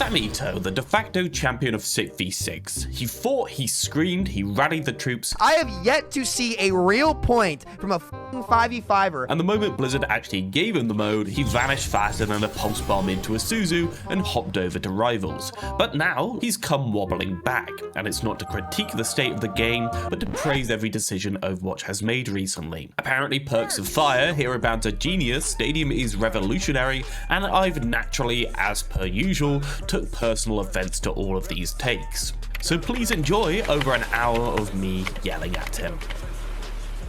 Samito, the de facto champion of 6v6. He fought, he screamed, he rallied the troops. I have yet to see a real point from a f***ing 5v5er. And the moment Blizzard actually gave him the mode, he vanished faster than a pulse bomb into a Suzu and hopped over to rivals. But now, he's come wobbling back, and it's not to critique the state of the game, but to praise every decision Overwatch has made recently. Apparently perks of fire, hero bans are genius, stadium is revolutionary, and I've naturally, as per usual, took personal offense to all of these takes. So please enjoy over an hour of me yelling at him.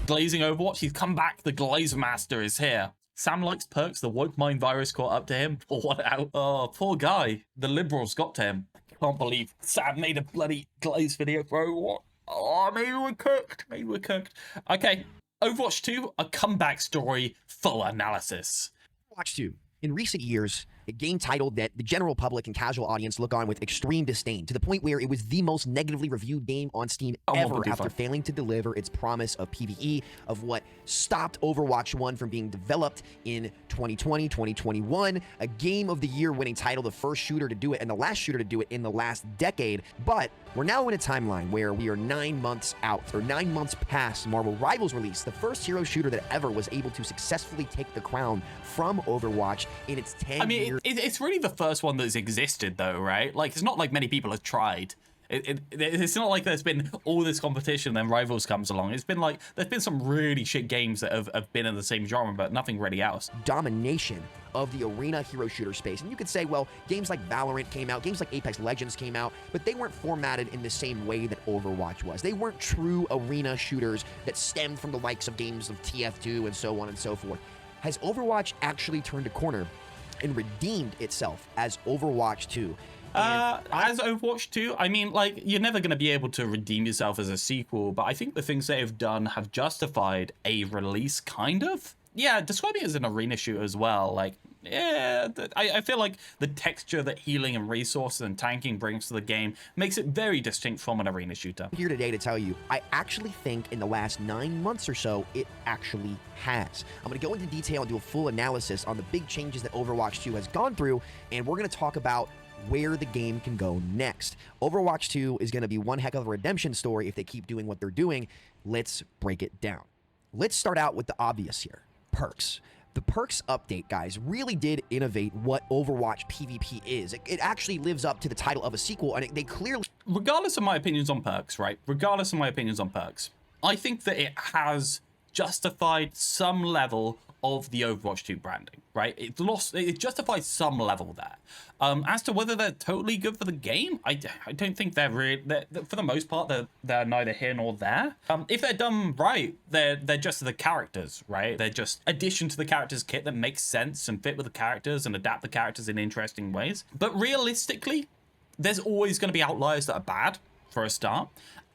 Glazing Overwatch, he's come back, the Glaze Master is here. Sam likes perks, the woke mind virus caught up to him. Oh, poor guy. The liberals got to him. I can't believe Sam made a bloody Glaze video for Overwatch. Oh, maybe we're cooked. Maybe we're cooked. Okay, Overwatch 2, a comeback story, full analysis. Overwatch 2. In recent years, a game title that the general public and casual audience look on with extreme disdain, to the point where it was the most negatively reviewed game on Steam ever after failing to deliver its promise of PvE, of what stopped Overwatch 1 from being developed in 2020, 2021, a Game of the Year winning title, the first shooter to do it and the last shooter to do it in the last decade. But we're now in a timeline where we are 9 months out, or 9 months past Marvel Rivals release, the first hero shooter that ever was able to successfully take the crown from Overwatch in its 10 years. It's really the first one that's existed, though, right? Like, it's not like many people have tried. It's not like there's been all this competition, then Rivals comes along. It's been like, there's been some really shit games that have been in the same genre, but nothing really else. Domination of the arena hero shooter space. And you could say, well, games like Valorant came out, games like Apex Legends came out, but they weren't formatted in the same way that Overwatch was. They weren't true arena shooters that stemmed from the likes of games of TF2 and so on and so forth. Has Overwatch actually turned a corner and redeemed itself as Overwatch 2? As Overwatch 2, I mean, like, you're never going to be able to redeem yourself as a sequel, but I think the things they have done have justified a release, kind of. Yeah, describe it as an arena shooter as well. Like, yeah, I feel like the texture that healing and resources and tanking brings to the game makes it very distinct from an arena shooter. I'm here today to tell you, I actually think in the last 9 months or so, it actually has. I'm going to go into detail and do a full analysis on the big changes that Overwatch 2 has gone through, and we're going to talk about where the game can go next. Overwatch 2 is going to be one heck of a redemption story if they keep doing what they're doing. Let's break it down. Let's start out with the obvious here. Perks. The perks update, guys, really did innovate what Overwatch PvP is. It actually lives up to the title of a sequel, and they clearly... Regardless of my opinions on perks, right? Regardless of my opinions on perks, I think that it has justified some level of the Overwatch 2 branding, right? It justifies some level there. As to whether they're totally good for the game, I don't think they're really, for the most part, they're neither here nor there. If they're done right, they're just the characters, right? They're just addition to the characters kit that makes sense and fit with the characters and adapt the characters in interesting ways. But realistically, there's always going to be outliers that are bad, for a start.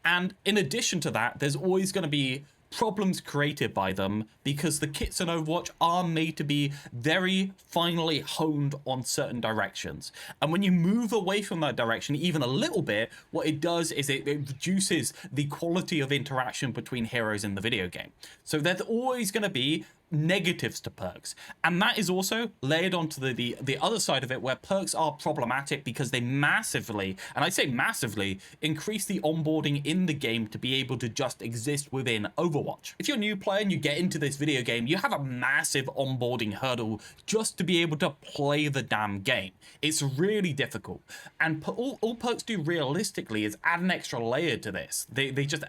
And in addition to that, there's always going to be problems created by them because the kits in Overwatch are made to be very finely honed on certain directions. And when you move away from that direction even a little bit, what it does is it reduces the quality of interaction between heroes in the video game. So there's always going to be negatives to perks, and that is also layered onto the other side of it, where perks are problematic because they massively, and I say massively, increase the onboarding in the game to be able to just exist within Overwatch. If you're a new player and you get into this video game, you have a massive onboarding hurdle just to be able to play the damn game. It's really difficult, and all perks do realistically is add an extra layer to this. They just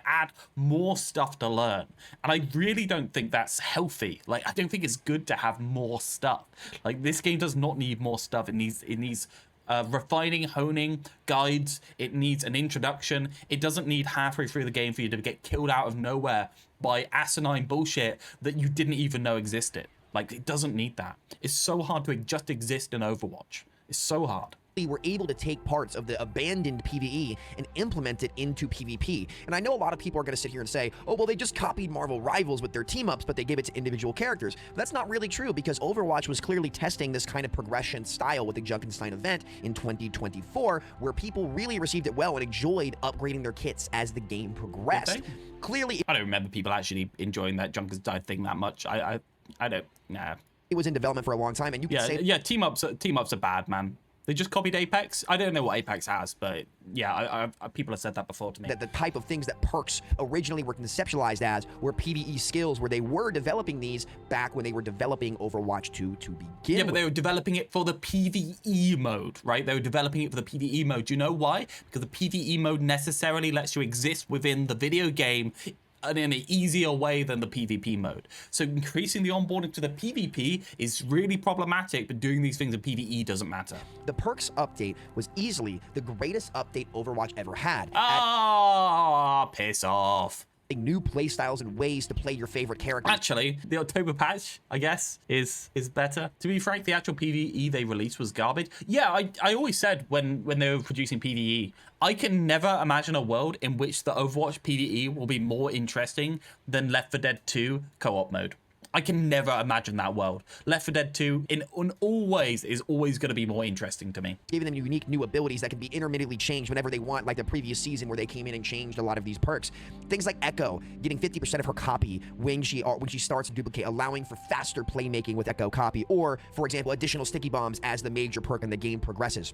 add more stuff to learn, and I really don't think that's healthy. Like, I don't think it's good to have more stuff. Like, this game does not need more stuff. It needs refining, honing, guides. It needs an introduction. It doesn't need halfway through the game for you to get killed out of nowhere by asinine bullshit that you didn't even know existed. Like, it doesn't need that. It's so hard to just exist in Overwatch. It's so hard. Were able to take parts of the abandoned PvE and implement it into PvP. And I know a lot of people are going to sit here and say, oh, well, they just copied Marvel Rivals with their team-ups, but they gave it to individual characters. But that's not really true, because Overwatch was clearly testing this kind of progression style with the Junkenstein event in 2024, where people really received it well and enjoyed upgrading their kits as the game progressed. Clearly, I don't remember people actually enjoying that Junkenstein thing that much. I don't, nah. It was in development for a long time, and you can say... Yeah, team-ups are bad, man. They just copied Apex. I don't know what Apex has, but yeah, people have said that before to me. That the type of things that perks originally were conceptualized as were PvE skills, where they were developing these back when they were developing Overwatch 2 to begin with. Yeah, but they were developing it for the PvE mode, right? They were developing it for the PvE mode. Do you know why? Because the PvE mode necessarily lets you exist within the video game in an easier way than the PvP mode. So increasing the onboarding to the PvP is really problematic, but doing these things in PvE doesn't matter. The perks update was easily the greatest update Overwatch ever had. Piss off. New playstyles and ways to play your favorite character. Actually, the October patch, I guess, is better. To be frank, the actual PvE they released was garbage. Yeah, I always said when they were producing PvE, I can never imagine a world in which the Overwatch PvE will be more interesting than Left 4 Dead 2 co-op mode. I can never imagine that world. Left 4 Dead 2, in all ways, is always going to be more interesting to me. Giving them unique new abilities that can be intermittently changed whenever they want, like the previous season where they came in and changed a lot of these perks. Things like Echo, getting 50% of her copy when she starts to duplicate, allowing for faster playmaking with Echo copy, or, for example, additional sticky bombs as the major perk in the game progresses.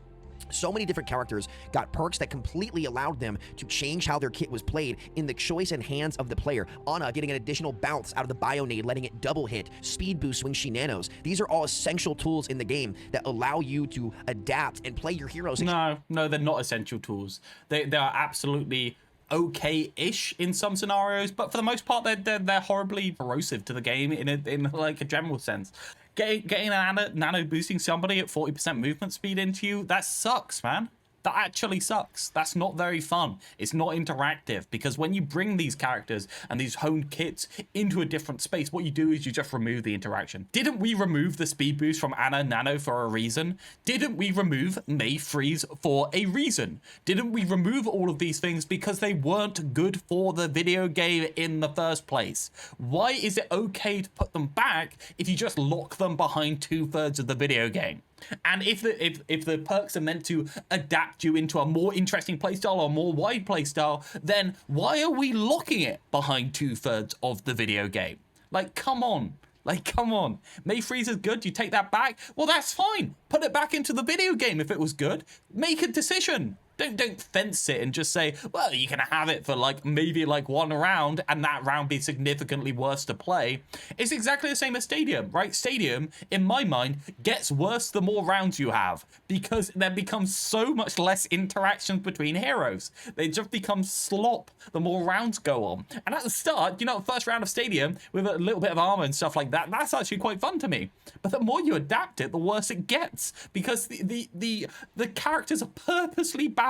So many different characters got perks that completely allowed them to change how their kit was played in the choice and hands of the player. Ana getting an additional bounce out of the Bionade, letting it double hit, speed boost when she nanos. These are all essential tools in the game that allow you to adapt and play your heroes. No, they're not essential tools. They are absolutely okay-ish in some scenarios, but for the most part, they're horribly corrosive to the game in like a general sense. Getting a nano boosting somebody at 40% movement speed into you, that sucks, man. That actually sucks. That's not very fun. It's not interactive, because when you bring these characters and these honed kits into a different space, what you do is you just remove the interaction. Didn't we remove the speed boost from Ana Nano for a reason? Didn't we remove May Freeze for a reason? Didn't we remove all of these things because they weren't good for the video game in the first place? Why is it okay to put them back if you just lock them behind 2/3 of the video game? And if the perks are meant to adapt you into a more interesting playstyle or a more wide playstyle, then why are we locking it behind 2/3 of the video game? Like, come on. Like, come on. May Freeze is good. You take that back? Well, that's fine. Put it back into the video game if it was good. Make a decision. Don't fence it and just say, well, you can have it for maybe one round and that round be significantly worse to play. It's exactly the same as Stadium, right? Stadium, in my mind, gets worse the more rounds you have, because there becomes so much less interactions between heroes. They just become slop the more rounds go on. And at the start, the first round of Stadium with a little bit of armor and stuff like that, that's actually quite fun to me. But the more you adapt it, the worse it gets, because the characters are purposely balanced.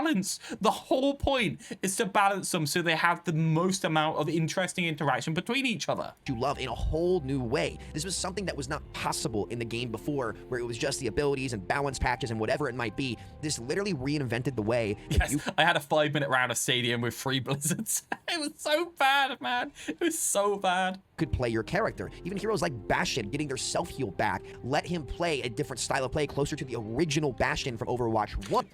The whole point is to balance them so they have the most amount of interesting interaction between each other. You love in a whole new way. This was something that was not possible in the game before, where it was just the abilities and balance patches and whatever it might be. This literally reinvented the way. Yes, I had a 5-minute round of Stadium with 3 blizzards. It was so bad, man. It was so bad. Could play your character. Even heroes like Bastion getting their self-heal back let him play a different style of play closer to the original Bastion from Overwatch 1.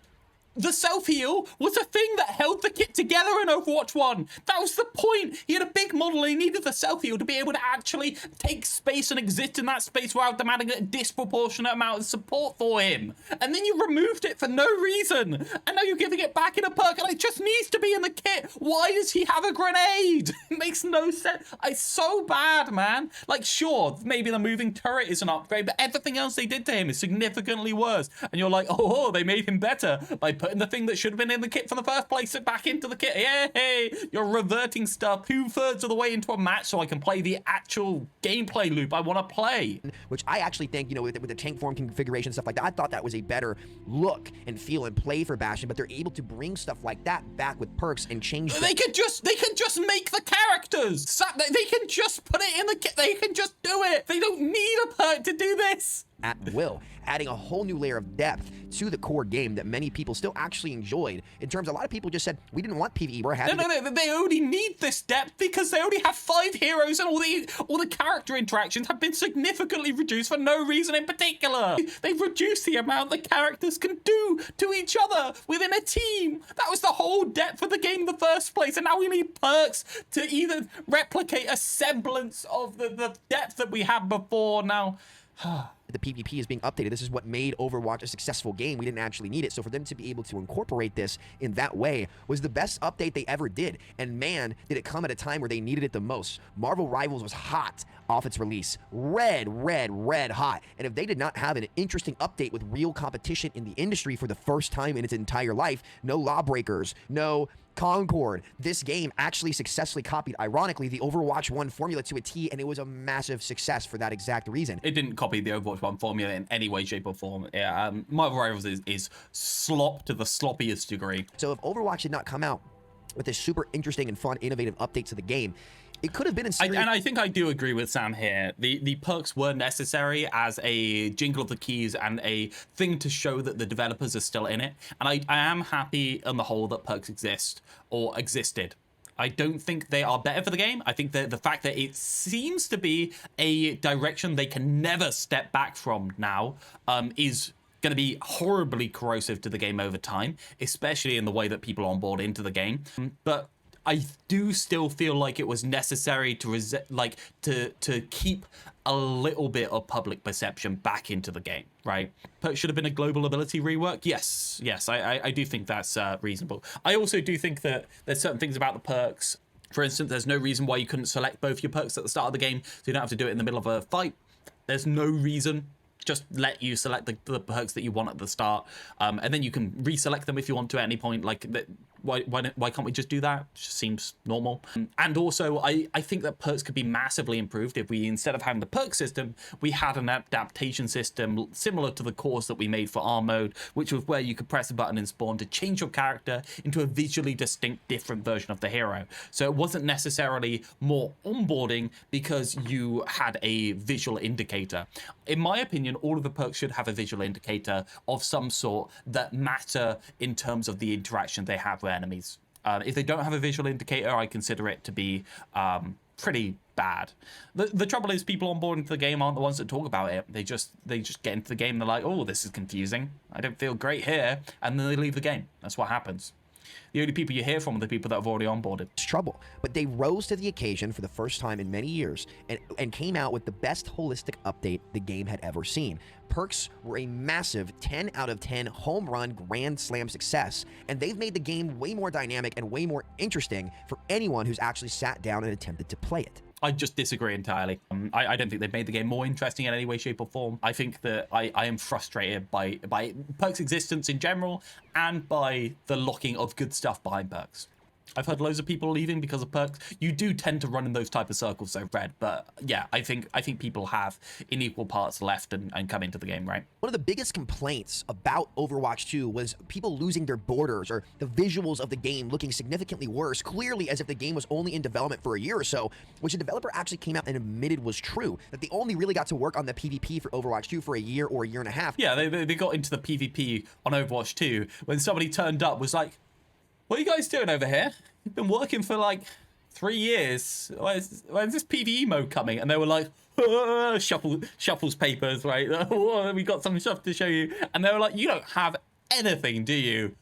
The self-heal was a thing that held the kit together in Overwatch 1. That was the point. He had a big model and he needed the self-heal to be able to actually take space and exist in that space without demanding a disproportionate amount of support for him. And then you removed it for no reason. And now you're giving it back in a perk and it just needs to be in the kit. Why does he have a grenade? It makes no sense. It's so bad, man. Like, sure, maybe the moving turret is an upgrade, but everything else they did to him is significantly worse. And you're like, oh, they made him better by putting the thing that should have been in the kit from the first place back into the kit. Yay! You're reverting stuff 2/3 of the way into a match so I can play the actual gameplay loop I want to play. Which I actually think, with the tank form configuration and stuff like that, I thought that was a better look and feel and play for Bastion, but they're able to bring stuff like that back with perks and change They could just make the characters. They can just put it in the kit. They can just do it. They don't need a perk to do this. At will, adding a whole new layer of depth to the core game that many people still actually enjoyed. In terms, a lot of people just said, we didn't want PvE, we're happy. No, they only need this depth because they only have 5 heroes and all the character interactions have been significantly reduced for no reason in particular. They've reduced the amount the characters can do to each other within a team. That was the whole depth of the game in the first place, and now we need perks to either replicate a semblance of the depth that we had before. Now, the PvP is being updated. This is what made Overwatch a successful game. We didn't actually need it. So for them to be able to incorporate this in that way was the best update they ever did. And man, did it come at a time where they needed it the most. Marvel Rivals was hot off its release. Red hot. And if they did not have an interesting update with real competition in the industry for the first time in its entire life, no Lawbreakers, no Concord, this game actually successfully copied, ironically, the Overwatch 1 formula to a T, and it was a massive success for that exact reason. It didn't copy the Overwatch 1 formula in any way, shape, or form. Marvel Rivals is slop to the sloppiest degree. So if Overwatch did not come out with this super interesting and fun, innovative update to the game, it could have been in serious... And I think I do agree with Sam here. The perks were necessary as a jingle of the keys and a thing to show that the developers are still in it. And I am happy on the whole that perks exist or existed. I don't think they are better for the game. I think that the fact that it seems to be a direction they can never step back from now is going to be horribly corrosive to the game over time, especially in the way that people onboard into the game. But I do still feel like it was necessary to to keep a little bit of public perception back into the game, right? But should have been a global ability rework. Yes, I do think that's reasonable. I also do think that there's certain things about the perks. For instance, there's no reason why you couldn't select both your perks at the start of the game, so you don't have to do it in the middle of a fight. There's no reason. Just let you select the perks that you want at the start, and then you can reselect them if you want to at any point. Like, why can't we just do that? It just seems normal. And also, I think that perks could be massively improved if we, instead of having the perk system, we had an adaptation system similar to the course that we made for R mode, which was where you could press a button in spawn to change your character into a visually distinct, different version of the hero. So it wasn't necessarily more onboarding because you had a visual indicator. In my opinion, all of the perks should have a visual indicator of some sort that matter in terms of the interaction they have with enemies. If they don't have a visual indicator, I consider it to be pretty bad. The trouble is, people on board into the game aren't the ones that talk about it. They just get into the game and they're like, oh, this is confusing. I don't feel great here. And then they leave the game. That's what happens. The only people you hear from are the people that have already onboarded. It's trouble. But they rose to the occasion for the first time in many years and came out with the best holistic update the game had ever seen. Perks were a massive 10 out of 10 home run grand slam success, and they've made the game way more dynamic and way more interesting for anyone who's actually sat down and attempted to play it. I just disagree entirely. I don't think they've made the game more interesting in any way, shape, or form. I think that I am frustrated by perks' existence in general and by the locking of good stuff behind perks. I've heard loads of people leaving because of perks. You do tend to run in those type of circles, though, Fred. But yeah, I think people have in equal parts left and come into the game, right? One of the biggest complaints about Overwatch 2 was people losing their borders or the visuals of the game looking significantly worse, clearly as if the game was only in development for a year or so, which the developer actually came out and admitted was true, that they only really got to work on the PvP for Overwatch 2 for a year or a year and a half. Yeah, they got into the PvP on Overwatch 2 when somebody turned up, was like, what are you guys doing over here? You've been working for like 3 years. Where's this PvE mode coming? And they were like, shuffles papers, right? We got some stuff to show you. And they were like, you don't have anything, do you?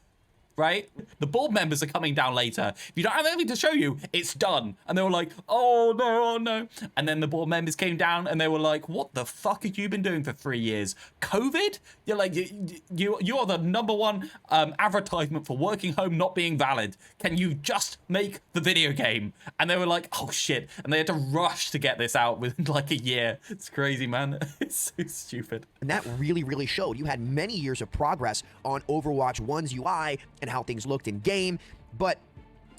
Right? The board members are coming down later. If you don't have anything to show you, it's done. And they were like, oh no, oh no. And then the board members came down and they were like, what the fuck have you been doing for 3 years? COVID? You're like, you are the #1 advertisement for working home not being valid. Can you just make the video game? And they were like, oh shit. And they had to rush to get this out within like a year. It's crazy, man. It's so stupid. And that really showed. You had many years of progress on Overwatch 1's UI and how things looked in game, but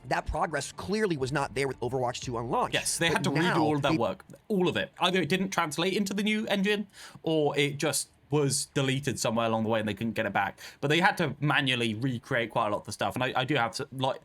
that progress clearly was not there with Overwatch 2 on launch. Yes, they had to redo all of that work, all of it. Either it didn't translate into the new engine, or it just was deleted somewhere along the way and they couldn't get it back. But they had to manually recreate quite a lot of the stuff, and I do have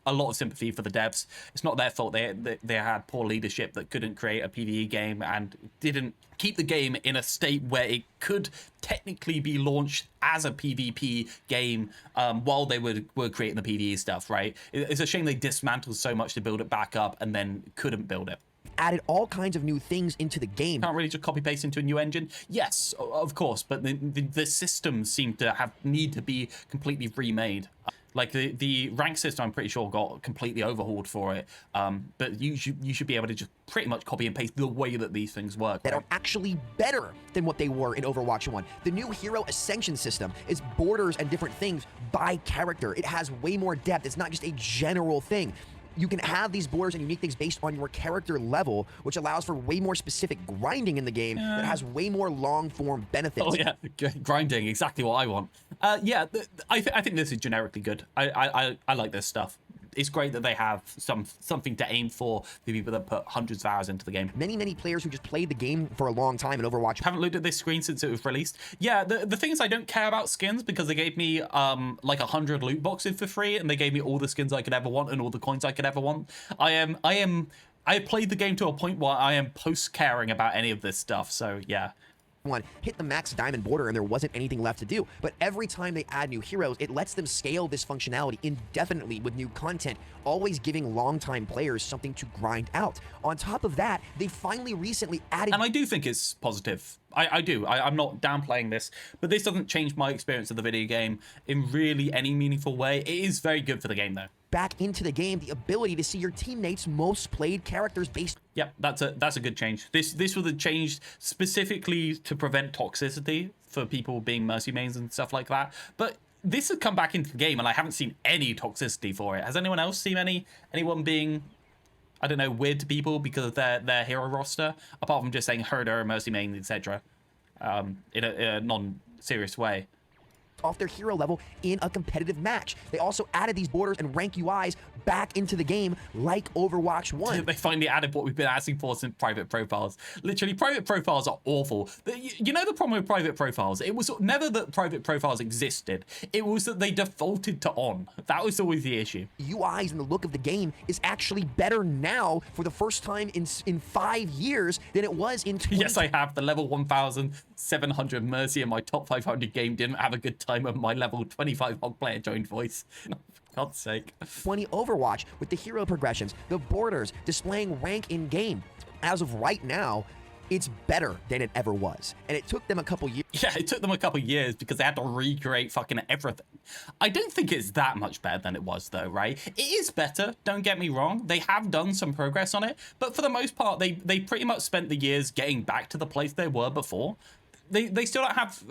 a lot of sympathy for the devs. It's not their fault. They had poor leadership that couldn't create a PvE game and didn't keep the game in a state where it could technically be launched as a PvP game while they were creating the PvE stuff, right? It's a shame they dismantled so much to build it back up and then couldn't build it. Added all kinds of new things into the game. Can't really just copy paste into a new engine. Yes, of course, but the systems seem to need to be completely remade. Like the rank system, I'm pretty sure got completely overhauled for it. But you should be able to just pretty much copy and paste the way that these things work. That are actually better than what they were in Overwatch 1. The new hero ascension system is borders and different things by character. It has way more depth. It's not just a general thing. You can have these borders and unique things based on your character level, which allows for way more specific grinding in the game that has way more long-form benefits. Oh yeah, grinding, exactly what I want. Yeah, I think this is generically good. I like this stuff. It's great that they have something to aim for people that put hundreds of hours into the game. Many players who just played the game for a long time in Overwatch haven't looked at this screen since it was released. Yeah, the thing is, I don't care about skins because they gave me like 100 loot boxes for free, and they gave me all the skins I could ever want and all the coins I could ever want. I played the game to a point where I am post caring about any of this stuff. So yeah. Hit the max diamond border and there wasn't anything left to do. But every time they add new heroes, it lets them scale this functionality indefinitely with new content, always giving longtime players something to grind out. On top of that, they finally recently added... And I do think it's positive. I do. I'm not downplaying this, but this doesn't change my experience of the video game in really any meaningful way. It is very good for the game, though. Back into the game, the ability to see your teammates' most played characters based... Yep, that's a good change. This was a change specifically to prevent toxicity for people being Mercy mains and stuff like that. But this has come back into the game, and I haven't seen any toxicity for it. Has anyone else seen anyone being, I don't know, weird to people because of their hero roster, apart from just saying herder, Mercy main, etc. In a non-serious way? Off their hero level in a competitive match. They also added these borders and rank UIs back into the game like Overwatch 1. They finally added what we've been asking for since private profiles. Literally, private profiles are awful. You know the problem with private profiles? It was never that private profiles existed. It was that they defaulted to on. That was always the issue. UIs and the look of the game is actually better now for the first time in 5 years than it was in 20... Yes, I have. The level 1,700 Mercy in my top 500 game didn't have a good time when my level 25 hog player joined voice. For God's sake. 20 Overwatch with the hero progressions, the borders, displaying rank in game. As of right now, it's better than it ever was. And it took them a couple years. Yeah, it took them a couple years because they had to recreate fucking everything. I don't think it's that much better than it was, though, right? It is better, don't get me wrong. They have done some progress on it, but for the most part, they pretty much spent the years getting back to the place they were before. They still don't have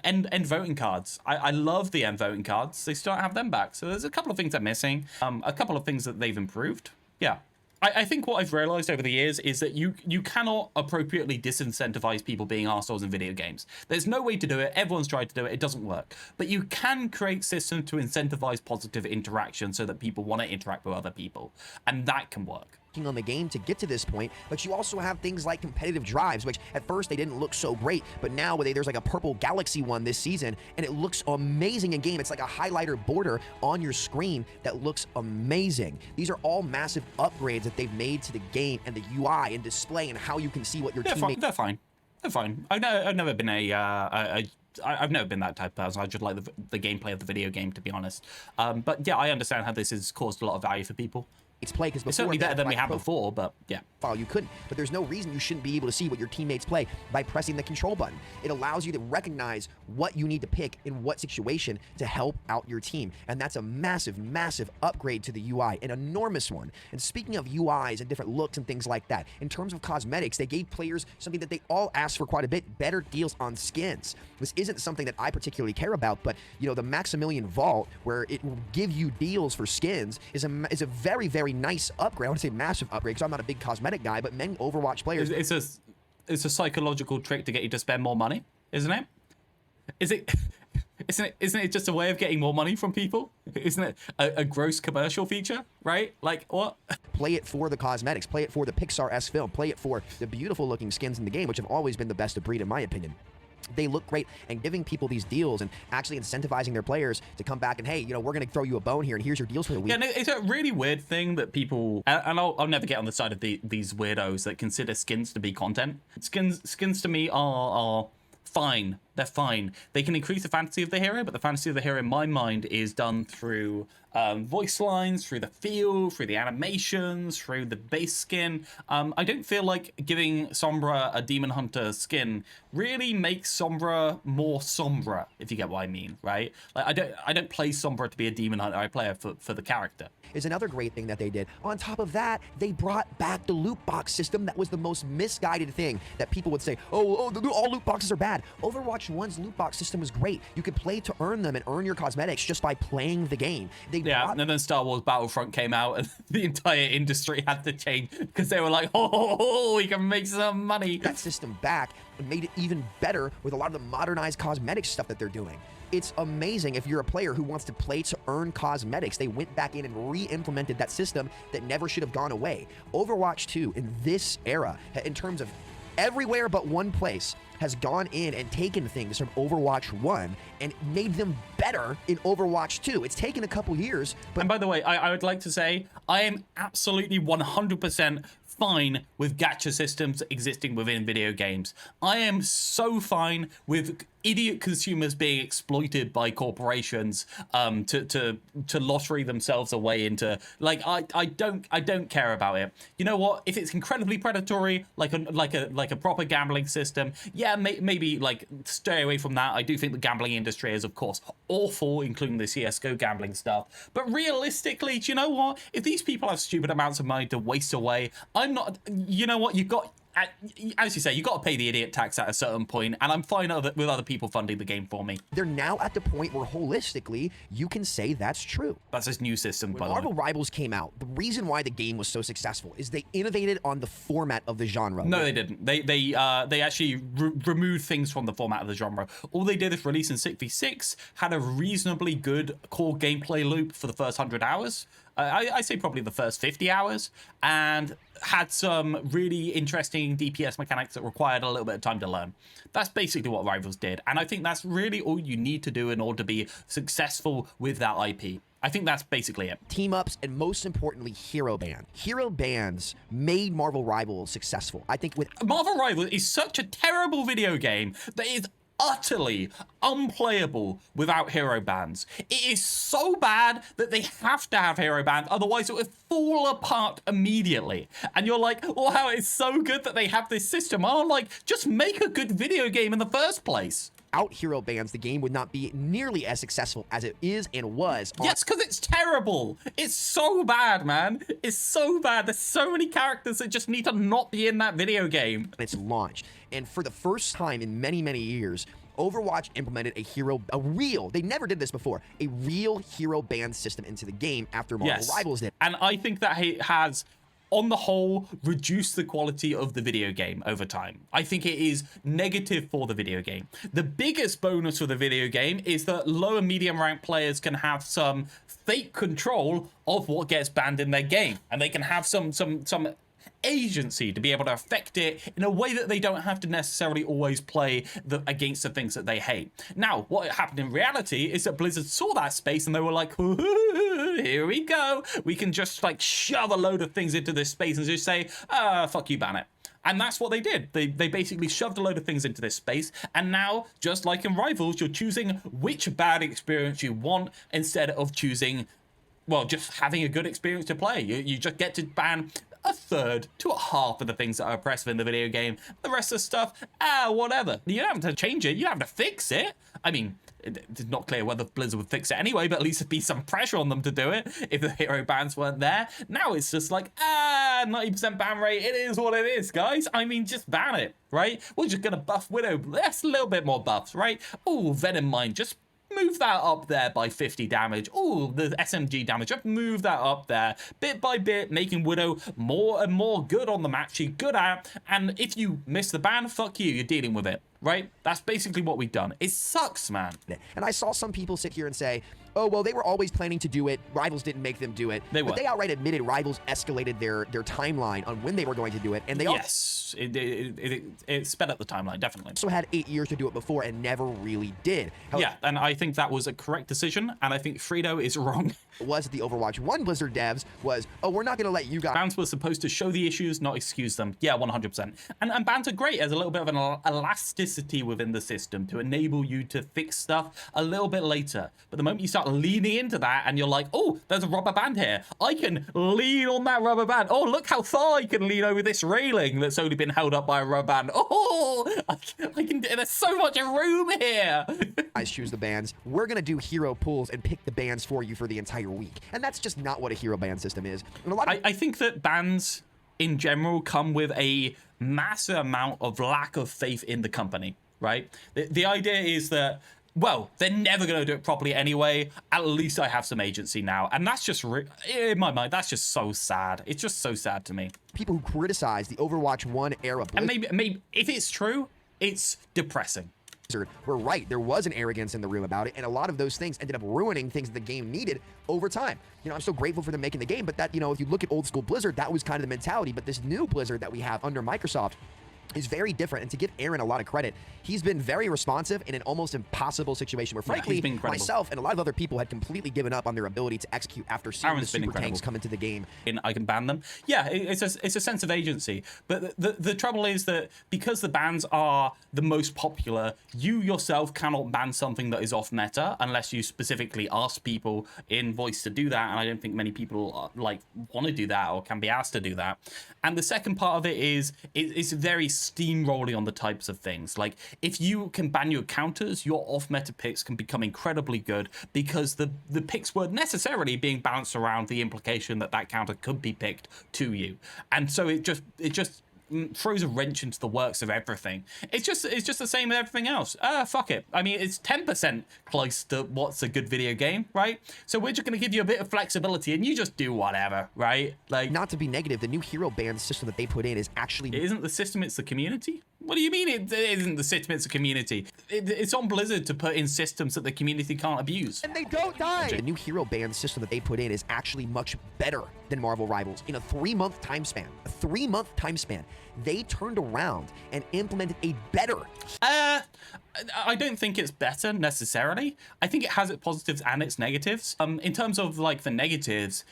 end voting cards. I love the end voting cards. They still don't have them back. So there's a couple of things they're missing. A couple of things that they've improved. Yeah. I think what I've realized over the years is that you cannot appropriately disincentivize people being arseholes in video games. There's no way to do it. Everyone's tried to do it. It doesn't work. But you can create systems to incentivize positive interaction so that people want to interact with other people. And that can work on the game to get to this point, but you also have things like competitive drives, which at first they didn't look so great, but now there's like a purple galaxy one this season, and it looks amazing in game. It's like a highlighter border on your screen that looks amazing. These are all massive upgrades that they've made to the game and the UI and display and how you can see what your teammates... They're fine. They're fine. I've never been I've never been that type of person. I just like the gameplay of the video game, to be honest. But yeah, I understand how this has caused a lot of value for people. It's play because it's certainly better than we had before, but yeah. You couldn't, but there's no reason you shouldn't be able to see what your teammates play by pressing the control button. It allows you to recognize what you need to pick in what situation to help out your team, and that's a massive upgrade to the UI, an enormous one. And speaking of UIs and different looks and things like that, in terms of cosmetics, they gave players something that they all asked for quite a bit: better deals on skins. This isn't something that I particularly care about, but you know, the Maximilian Vault, where it will give you deals for skins, is a very nice upgrade. I want to say massive upgrade because I'm not a big cosmetic guy, but many Overwatch players... It's a psychological trick to get you to spend more money, isn't it? Isn't it just a way of getting more money from people? Isn't it a gross commercial feature, right? Like, what? Play it for the cosmetics, play it for the Pixar-esque film, play it for the beautiful looking skins in the game, which have always been the best of breed in my opinion. They look great, and giving people these deals and actually incentivizing their players to come back and, hey, you know, we're going to throw you a bone here and here's your deals for the week. Yeah, it's a really weird thing that people, and I'll never get on the side of these weirdos that consider skins to be content. Skins to me are fine They're fine. They can increase the fantasy of the hero, but the fantasy of the hero, in my mind, is done through voice lines, through the feel, through the animations, through the base skin. I don't feel like giving Sombra a Demon Hunter skin really makes Sombra more Sombra, if you get what I mean, right? Like I don't play Sombra to be a Demon Hunter. I play her for the character. Is another great thing that they did. On top of that, they brought back the loot box system that was the most misguided thing that people would say, oh, all loot boxes are bad. Overwatch 1's loot box system was great. You could play to earn them and earn your cosmetics just by playing the game. And then Star Wars Battlefront came out and the entire industry had to change because they were like, oh, we can make some money. That system back and made it even better with a lot of the modernized cosmetic stuff that they're doing. It's amazing if you're a player who wants to play to earn cosmetics. They went back in and re-implemented that system that never should have gone away. Overwatch 2 in this era, in terms of everywhere but one place, has gone in and taken things from Overwatch 1 and made them better in Overwatch 2. It's taken a couple years, but... And by the way, I would like to say, I am absolutely 100% fine with gacha systems existing within video games. I am so fine with idiot consumers being exploited by corporations to lottery themselves away into, like, I don't care about it. You know what? If it's incredibly predatory, like a proper gambling system, yeah, maybe like stay away from that. I do think the gambling industry is, of course, awful, including the CS:GO gambling stuff. But realistically, do you know what? If these people have stupid amounts of money to waste away, I'm not. You know what? You've got, as you say, you got to pay the idiot tax at a certain point, and I'm fine with other people funding the game for me. They're now at the point where holistically you can say that's true. That's this new system. When Marvel Rivals came out, the reason why the game was so successful is they innovated on the format of the genre. No, they didn't. They actually removed things from the format of the genre. All they did is release in 6v6, had a reasonably good core gameplay loop for the first 100 hours. I say probably the first 50 hours, and had some really interesting DPS mechanics that required a little bit of time to learn. That's basically what Rivals did, and I think that's really all you need to do in order to be successful with that IP. I think that's basically it. Team-ups, and most importantly, hero ban. Hero bans made Marvel Rivals successful. I think with... Marvel Rivals is such a terrible video game that is utterly unplayable without hero bans. It is so bad that they have to have hero bans, otherwise it would fall apart immediately. And you're like, wow, it's so good that they have this system. I'm like, just make a good video game in the first place. Without hero bans, the game would not be nearly as successful as it is and was. Yes, because it's terrible. It's so bad, man. It's so bad. There's so many characters that just need to not be in that video game. Its launch. And for the first time in many, many years, Overwatch implemented they never did this before, a real hero ban system into the game after Marvel Rivals did. And I think that has, on the whole, reduced the quality of the video game over time. I think it is negative for the video game. The biggest bonus for the video game is that low and medium rank players can have some fake control of what gets banned in their game, and they can have some agency to be able to affect it in a way that they don't have to necessarily always play against the things that they hate. Now, what happened in reality is that Blizzard saw that space and they were like, here we go. We can just like shove a load of things into this space and just say, fuck you, ban it. And that's what they did. They basically shoved a load of things into this space. And now, just like in Rivals, you're choosing which bad experience you want instead of choosing, well, just having a good experience to play. You just get to ban a third to a half of the things that are oppressive in the video game. The rest of the stuff, whatever. You don't have to change it. You don't have to fix it. I mean, it's not clear whether Blizzard would fix it anyway, but at least there'd be some pressure on them to do it if the hero bans weren't there. Now it's just like, 90% ban rate. It is what it is, guys. I mean, just ban it, right? We're just going to buff Widow. That's a little bit more buffs, right? Oh, Venom Mine, just move that up there by 50 damage. Oh, the SMG damage, just move that up there bit by bit, making Widow more and more good on the map. She's good at, and if you miss the ban, fuck you, you're dealing with it, right? That's basically what we've done. It sucks, man. And I saw some people sit here and say, oh, well, they were always planning to do it. Rivals didn't make them do it. But they outright admitted Rivals escalated their timeline on when they were going to do it. And they yes, it sped up the timeline, definitely. Also had 8 years to do it before and never really did. Yeah, and I think that was a correct decision, and I think Frito is wrong. It was the Overwatch 1 Blizzard devs was, oh, we're not going to let you guys. Bans were supposed to show the issues, not excuse them. Yeah, 100%. And bans are great as a little bit of an elasticity within the system to enable you to fix stuff a little bit later. But the moment you start leaning into that and you're like, oh, there's a rubber band here. I can lean on that rubber band. Oh, look how far I can lean over this railing that's only been held up by a rubber band. Oh, I can. There's so much room here. I choose the bands. We're going to do hero pools and pick the bands for you for the entire week. And that's just not what a hero ban system is. And I think that bans in general come with a massive amount of lack of faith in the company, right? The idea is that, well, they're never going to do it properly anyway. At least I have some agency now. And that's just, in my mind, that's just so sad. It's just so sad to me. People who criticize the Overwatch 1 era. And maybe if it's true, it's depressing. Were right. There was an arrogance in the room about it, and a lot of those things ended up ruining things that the game needed over time. You know, I'm so grateful for them making the game, but that, you know, if you look at old school Blizzard, that was kind of the mentality. But this new Blizzard that we have under Microsoft is very different. And to give Aaron a lot of credit, he's been very responsive in an almost impossible situation where, frankly, myself and a lot of other people had completely given up on their ability to execute after seeing the super tanks come into the game. And I can ban them. Yeah, it's a sense of agency. But the trouble is that because the bans are the most popular, you yourself cannot ban something that is off meta unless you specifically ask people in voice to do that. And I don't think many people want to do that or can be asked to do that. And the second part of it is it's very steamrolling on the types of things. Like, if you can ban your counters, your off-meta picks can become incredibly good because the picks weren't necessarily being balanced around the implication that that counter could be picked to you. And so it just throws a wrench into the works of everything. It's just the same with everything else. Fuck it. I mean, it's 10% close to what's a good video game, right? So we're just going to give you a bit of flexibility and you just do whatever, right? Like, not to be negative, the new hero ban system that they put in is actually... It isn't the system, it's the community? What do you mean it isn't the system, it's a community? It's on Blizzard to put in systems that the community can't abuse. And they don't die! The new hero ban system that they put in is actually much better than Marvel Rivals. In a 3-month time span, they turned around and implemented a better... I don't think it's better necessarily. I think it has its positives and its negatives. In terms of like the negatives,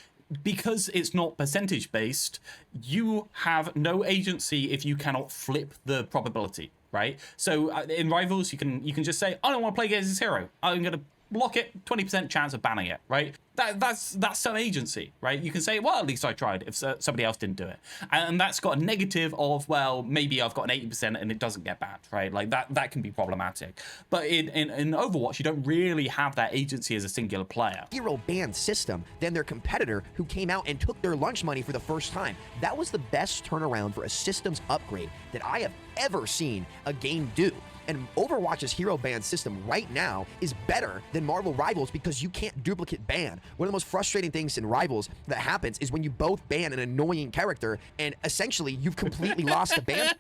because it's not percentage based, you have no agency if you cannot flip the probability, right? So in Rivals, you can just say, I don't want to play against this hero. I'm going to block it, 20% chance of banning it, right? That's some agency, right? You can say, well, at least I tried if somebody else didn't do it. And that's got a negative of, well, maybe I've got an 80% and it doesn't get banned, right? Like that can be problematic. But in Overwatch, you don't really have that agency as a singular player. Hero ban system than their competitor who came out and took their lunch money for the first time. That was the best turnaround for a systems upgrade that I have ever seen a game do. And Overwatch's hero ban system right now is better than Marvel Rivals because you can't duplicate ban. One of the most frustrating things in Rivals that happens is when you both ban an annoying character and essentially you've completely lost the ban.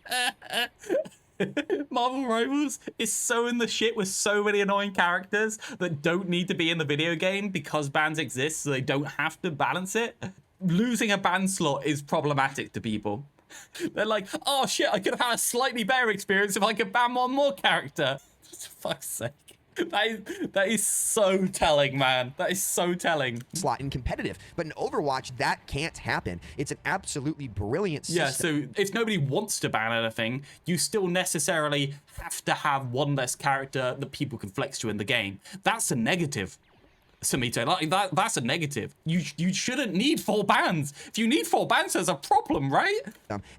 Marvel Rivals is so in the shit with so many annoying characters that don't need to be in the video game because bans exist, so they don't have to balance it. Losing a ban slot is problematic to people. They're like, oh shit, I could have had a slightly better experience if I could ban one more character. For fuck's sake. That is so telling, man. That is so telling. Slot in competitive. But in Overwatch, that can't happen. It's an absolutely brilliant system. Yeah, so if nobody wants to ban anything, you still necessarily have to have one less character that people can flex to in the game. That's a negative. Samito, like that's a negative. You shouldn't need 4 bans. If you need 4 bans, there's a problem, right?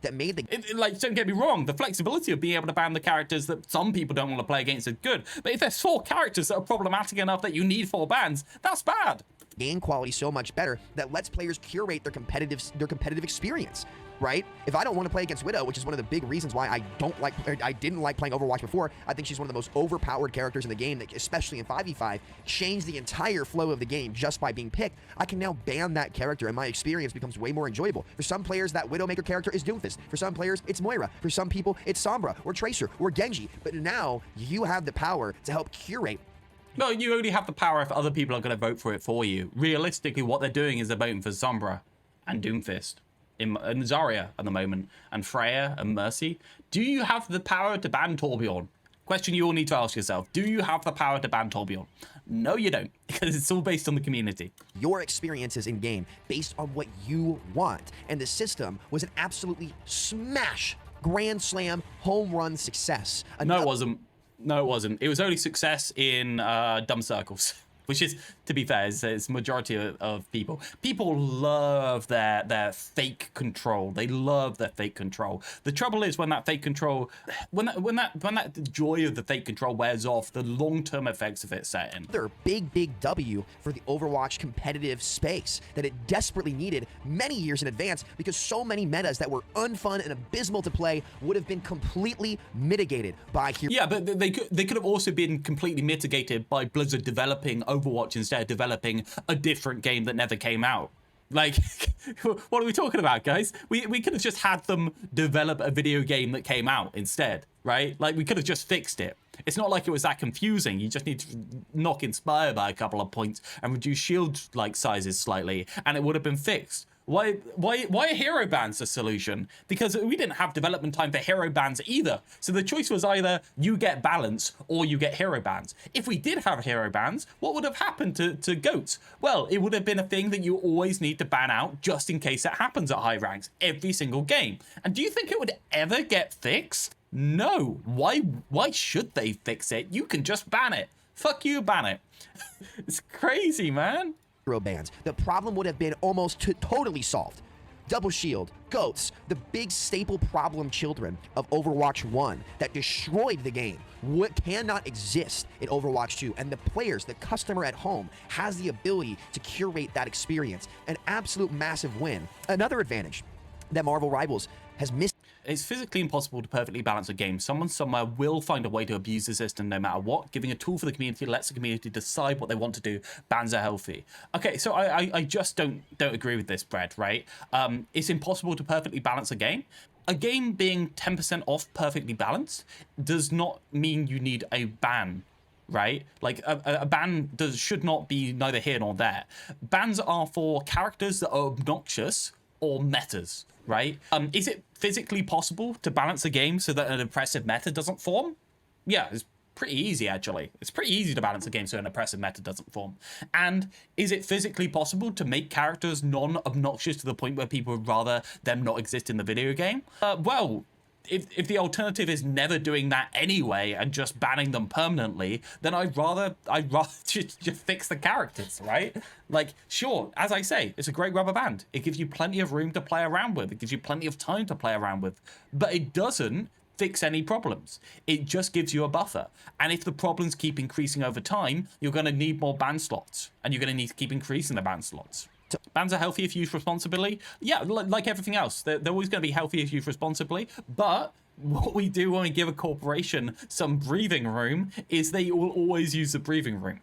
That made the like, don't get me wrong, the flexibility of being able to ban the characters that some people don't want to play against is good. But if there's 4 characters that are problematic enough that you need 4 bans, that's bad. Game quality so much better that lets players curate their competitive experience. Right? If I don't want to play against Widow, which is one of the big reasons why I didn't like playing Overwatch before, I think she's one of the most overpowered characters in the game, that, especially in 5v5, changed the entire flow of the game just by being picked. I can now ban that character, and my experience becomes way more enjoyable. For some players, that Widowmaker character is Doomfist. For some players, it's Moira. For some people, it's Sombra, or Tracer, or Genji. But now, you have the power to help curate No, you only have the power if other people are going to vote for it for you. Realistically, what they're doing is they're voting for Sombra and Doomfist and Zarya at the moment, and Freya and Mercy. Do you have the power to ban Torbjorn? Question you all need to ask yourself. Do you have the power to ban Torbjorn? No, you don't, because it's all based on the community. Your experiences in game based on what you want. And the system was an absolutely smash, grand slam, home run success. No, it wasn't. No, it wasn't. It was only success in dumb circles, which is, to be fair, is majority of people. People love their fake control. They love their fake control. The trouble is when that fake control, when that joy of the fake control wears off, the long-term effects of it set in. Another big W for the Overwatch competitive space that it desperately needed many years in advance, because so many metas that were unfun and abysmal to play would have been completely mitigated by here. Yeah, but they could have also been completely mitigated by Blizzard developing Overwatch instead of developing a different game that never came out. Like, what are we talking about, guys? We could have just had them develop a video game that came out instead, right? Like, we could have just fixed it. It's not like it was that confusing. You just need to knock Inspire by a couple of points and reduce shield like sizes slightly, and it would have been fixed. Why are hero bans a solution? Because we didn't have development time for hero bans either. So the choice was either you get balance or you get hero bans. If we did have hero bans, what would have happened to goats? Well, it would have been a thing that you always need to ban out just in case it happens at high ranks every single game. And do you think it would ever get fixed? No. Why should they fix it? You can just ban it. Fuck you, ban it. It's crazy, man. Bans. The problem would have been almost totally solved. Double shield, goats, the big staple problem children of Overwatch 1 that destroyed the game, what cannot exist in Overwatch 2, and the players, the customer at home, has the ability to curate that experience. An absolute massive win. Another advantage that Marvel Rivals has missed. It's physically impossible to perfectly balance a game. Someone somewhere will find a way to abuse the system no matter what. Giving a tool for the community lets the community decide what they want to do. Bans are healthy. Okay, so I just don't agree with this, Brad, right? It's impossible to perfectly balance a game. A game being 10% off perfectly balanced does not mean you need a ban, right? Like a ban should not be neither here nor there. Bans are for characters that are obnoxious or metas, right? Is it physically possible to balance a game so that an oppressive meta doesn't form? Yeah, it's pretty easy, actually. It's pretty easy to balance a game so an oppressive meta doesn't form. And is it physically possible to make characters non-obnoxious to the point where people would rather them not exist in the video game? Well, if the alternative is never doing that anyway and just banning them permanently, then I'd rather just fix the characters, right? Like, sure, as I say, it's a great rubber band. It gives you plenty of room to play around with. It gives you plenty of time to play around with. But it doesn't fix any problems. It just gives you a buffer. And if the problems keep increasing over time, you're going to need more ban slots. And you're going to need to keep increasing the ban slots. Bans are healthy if used responsibly. Yeah, like everything else. They're always going to be healthy if used responsibly. But what we do when we give a corporation some breathing room is they will always use the breathing room.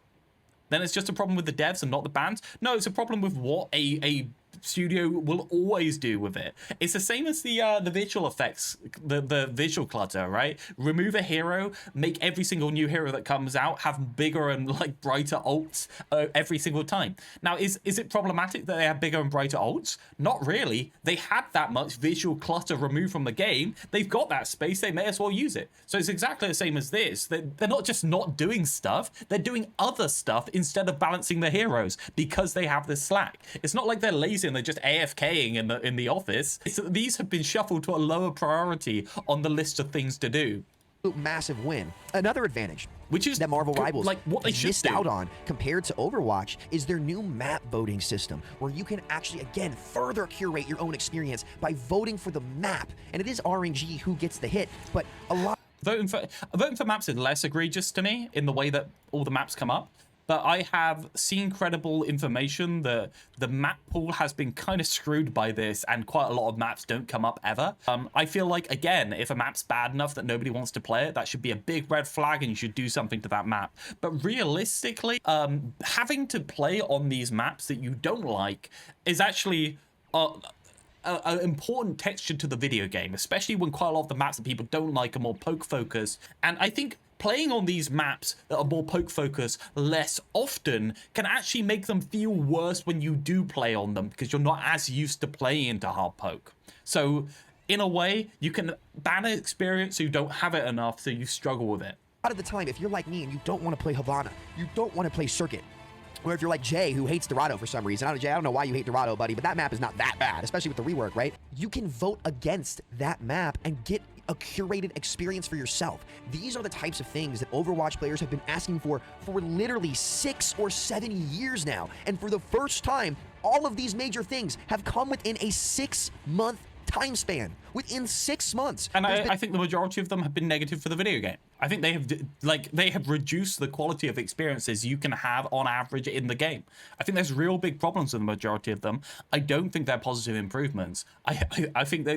Then it's just a problem with the devs and not the bans. No, it's a problem with what a studio will always do with it. It's the same as the visual effects, the visual clutter, right? Remove a hero, make every single new hero that comes out have bigger and like brighter ults every single time. Now, is it problematic that they have bigger and brighter ults? Not really. They had that much visual clutter removed from the game. They've got that space. They may as well use it. So it's exactly the same as this. They're not just not doing stuff. They're doing other stuff instead of balancing the heroes because they have this slack. It's not like they're lazy and they're just AFKing in the office. These have been shuffled to a lower priority on the list of things to do. Massive win. Another advantage, which is that Marvel Rivals like what they should missed do. out on compared to Overwatch, is their new map voting system, where you can actually again further curate your own experience by voting for the map. And it is RNG who gets the hit, but a lot. Voting for maps is less egregious to me in the way that all the maps come up. But I have seen credible information that the map pool has been kind of screwed by this, and quite a lot of maps don't come up ever. I feel like, again, if a map's bad enough that nobody wants to play it, that should be a big red flag and you should do something to that map. But realistically, having to play on these maps that you don't like is actually an important texture to the video game, especially when quite a lot of the maps that people don't like are more poke focused. And I think playing on these maps that are more poke focused less often can actually make them feel worse when you do play on them, because you're not as used to playing into hard poke. So in a way, you can ban an experience so you don't have it enough, so you struggle with it. A lot of the time, if you're like me and you don't want to play Havana, you don't want to play Circuit, or if you're like Jay, who hates Dorado for some reason. Jay, I don't know why you hate Dorado, buddy, but that map is not that bad, especially with the rework, right? You can vote against that map and get a curated experience for yourself. These are the types of things that Overwatch players have been asking for literally 6 or 7 years now. And for the first time, all of these major things have come within a 6-month time span. Within 6 months. And I think the majority of them have been negative for the video game. I think they have reduced the quality of experiences you can have on average in the game. I think there's real big problems with the majority of them. I don't think they're positive improvements. I think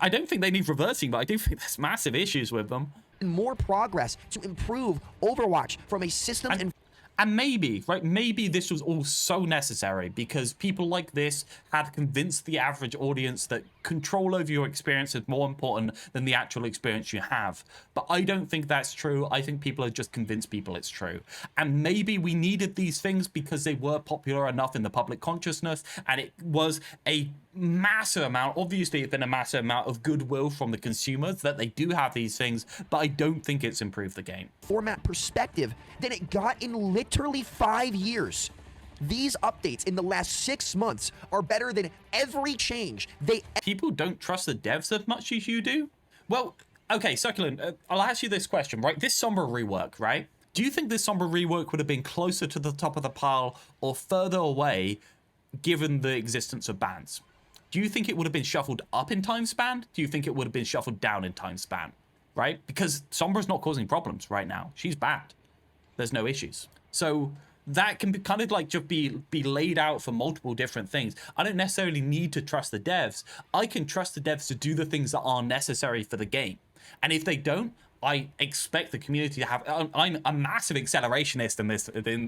I don't think they need reversing, but I do think there's massive issues with them. More progress to improve Overwatch from a system and maybe, right, maybe this was all so necessary because people like this had convinced the average audience that control over your experience is more important than the actual experience you have. But I don't think that's true. I think people have just convinced people it's true. And maybe we needed these things because they were popular enough in the public consciousness, and it was a massive amount, obviously it's been a massive amount of goodwill from the consumers that they do have these things, but I don't think it's improved the game. Format perspective than it got in literally 5 years. These updates in the last 6 months are better than every change People don't trust the devs as much as you do? Well, okay, Succulent, I'll ask you this question, right? This Sombra rework, right? Do you think this Sombra rework would have been closer to the top of the pile or further away given the existence of bans? Do you think it would have been shuffled up in time span? Do you think it would have been shuffled down in time span? Right? Because Sombra's not causing problems right now. She's bad. There's no issues. So that can be kind of like just be laid out for multiple different things. I don't necessarily need to trust the devs. I can trust the devs to do the things that are necessary for the game. And if they don't, I expect the community to have. I'm a massive accelerationist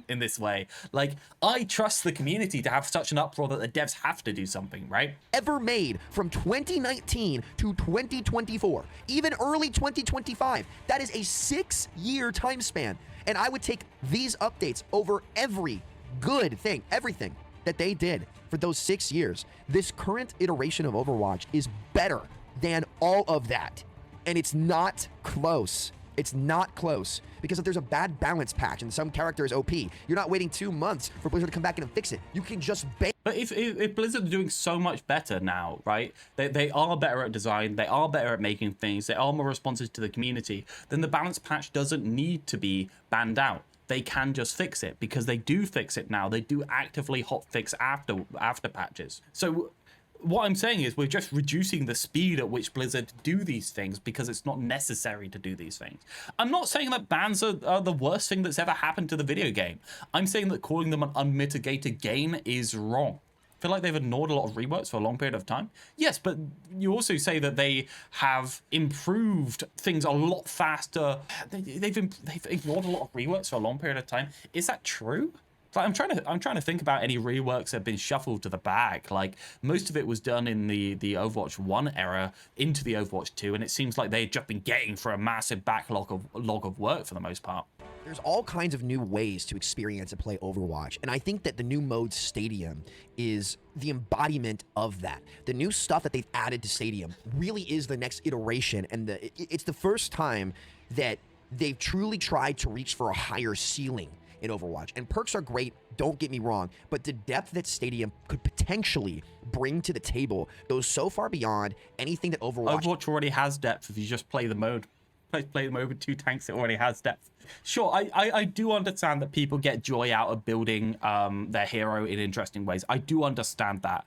in this way. Like, I trust the community to have such an uproar that the devs have to do something, right? Ever made from 2019 to 2024, even early 2025. That is a 6-year time span. And I would take these updates over every good thing, everything that they did for those 6 years. This current iteration of Overwatch is better than all of that. And it's not close. It's not close. Because if there's a bad balance patch and some character is OP, you're not waiting 2 months for Blizzard to come back in and fix it. You can just bait. But if Blizzard are doing so much better now, right? They are better at design, they are better at making things, they are more responsive to the community, then the balance patch doesn't need to be banned out. They can just fix it because they do fix it now. They do actively hotfix after patches. So what I'm saying is we're just reducing the speed at which Blizzard do these things because it's not necessary to do these things. I'm not saying that bans are the worst thing that's ever happened to the video game. I'm saying that calling them an unmitigated gain is wrong. I feel like they've ignored a lot of reworks for a long period of time. Yes, but you also say that they have improved things a lot faster. They've ignored a lot of reworks for a long period of time. Is that true? Like, I'm trying to think about any reworks that have been shuffled to the back. Like, most of it was done in the Overwatch 1 era into the Overwatch 2, and it seems like they've just been getting for a massive backlog of work for the most part. There's all kinds of new ways to experience and play Overwatch, and I think that the new mode Stadium is the embodiment of that. The new stuff that they've added to Stadium really is the next iteration, and it's the first time that they've truly tried to reach for a higher ceiling in Overwatch. And perks are great, don't get me wrong, but the depth that Stadium could potentially bring to the table goes so far beyond anything that Overwatch already has depth if you just play the mode. Play the mode with 2 tanks, it already has depth. Sure, I do understand that people get joy out of building their hero in interesting ways. I do understand that.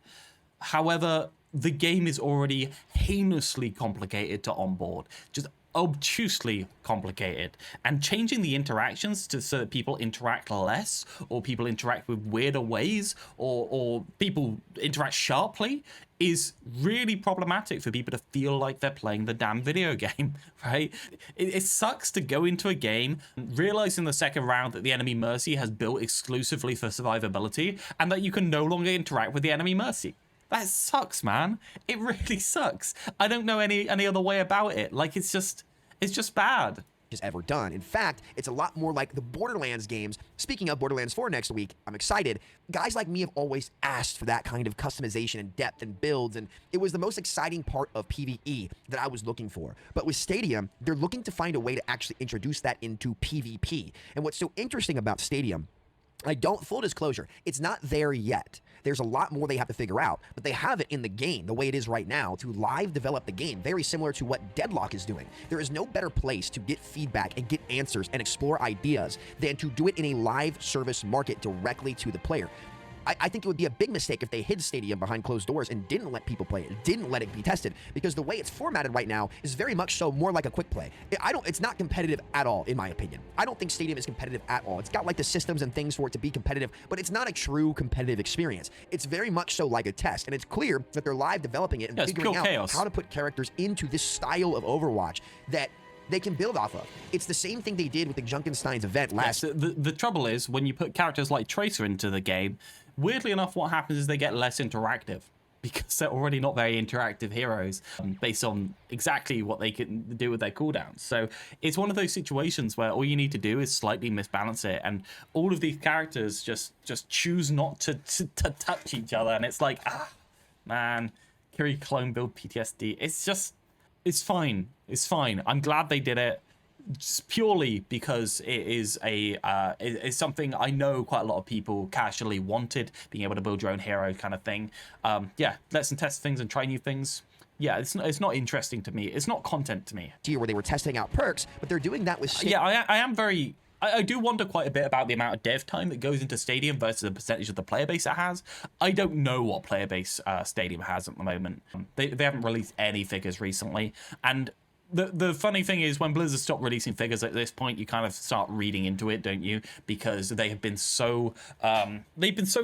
However, the game is already heinously complicated to onboard. Just obtusely complicated, and changing the interactions so that people interact less, or people interact with weirder ways, or people interact sharply is really problematic for people to feel like they're playing the damn video game, right? It sucks to go into a game, realize in the second round that the enemy Mercy has built exclusively for survivability, and that you can no longer interact with the enemy Mercy. That sucks, man. It really sucks. I don't know any other way about it. Like, it's just bad. has ever done. In fact, it's a lot more like the Borderlands games. Speaking of Borderlands 4 next week, I'm excited. Guys like me have always asked for that kind of customization and depth and builds, and it was the most exciting part of PvE that I was looking for. But with Stadium, they're looking to find a way to actually introduce that into PvP. And what's so interesting about Stadium, full disclosure, it's not there yet. There's a lot more they have to figure out, but they have it in the game the way it is right now to live develop the game, very similar to what Deadlock is doing. There is no better place to get feedback and get answers and explore ideas than to do it in a live service market directly to the player. I think it would be a big mistake if they hid Stadium behind closed doors and didn't let people play it, didn't let it be tested, because the way it's formatted right now is very much so more like a quick play. It's not competitive at all, in my opinion. I don't think Stadium is competitive at all. It's got like the systems and things for it to be competitive, but it's not a true competitive experience. It's very much so like a test, and it's clear that they're live developing it and figuring out how to put characters into this style of Overwatch that they can build off of. It's the same thing they did with the Junkenstein's event last. Yes, the trouble is, when you put characters like Tracer into the game, weirdly enough, what happens is they get less interactive because they're already not very interactive heroes based on exactly what they can do with their cooldowns. So it's one of those situations where all you need to do is slightly misbalance it, and all of these characters just choose not to touch each other, and it's like, man, Kiri clone build PTSD. It's fine. It's fine. I'm glad they did it, just purely because it is it's something I know quite a lot of people casually wanted, being able to build your own hero kind of thing. Yeah, let's test things and try new things. Yeah, it's not interesting to me. It's not content to me. Where they were testing out perks, but they're doing that with... Yeah, I do wonder quite a bit about the amount of dev time that goes into Stadium versus the percentage of the player base it has. I don't know what player base Stadium has at the moment. They haven't released any figures recently, and the funny thing is, when Blizzard stopped releasing figures at this point, you kind of start reading into it, don't you? Because they have been so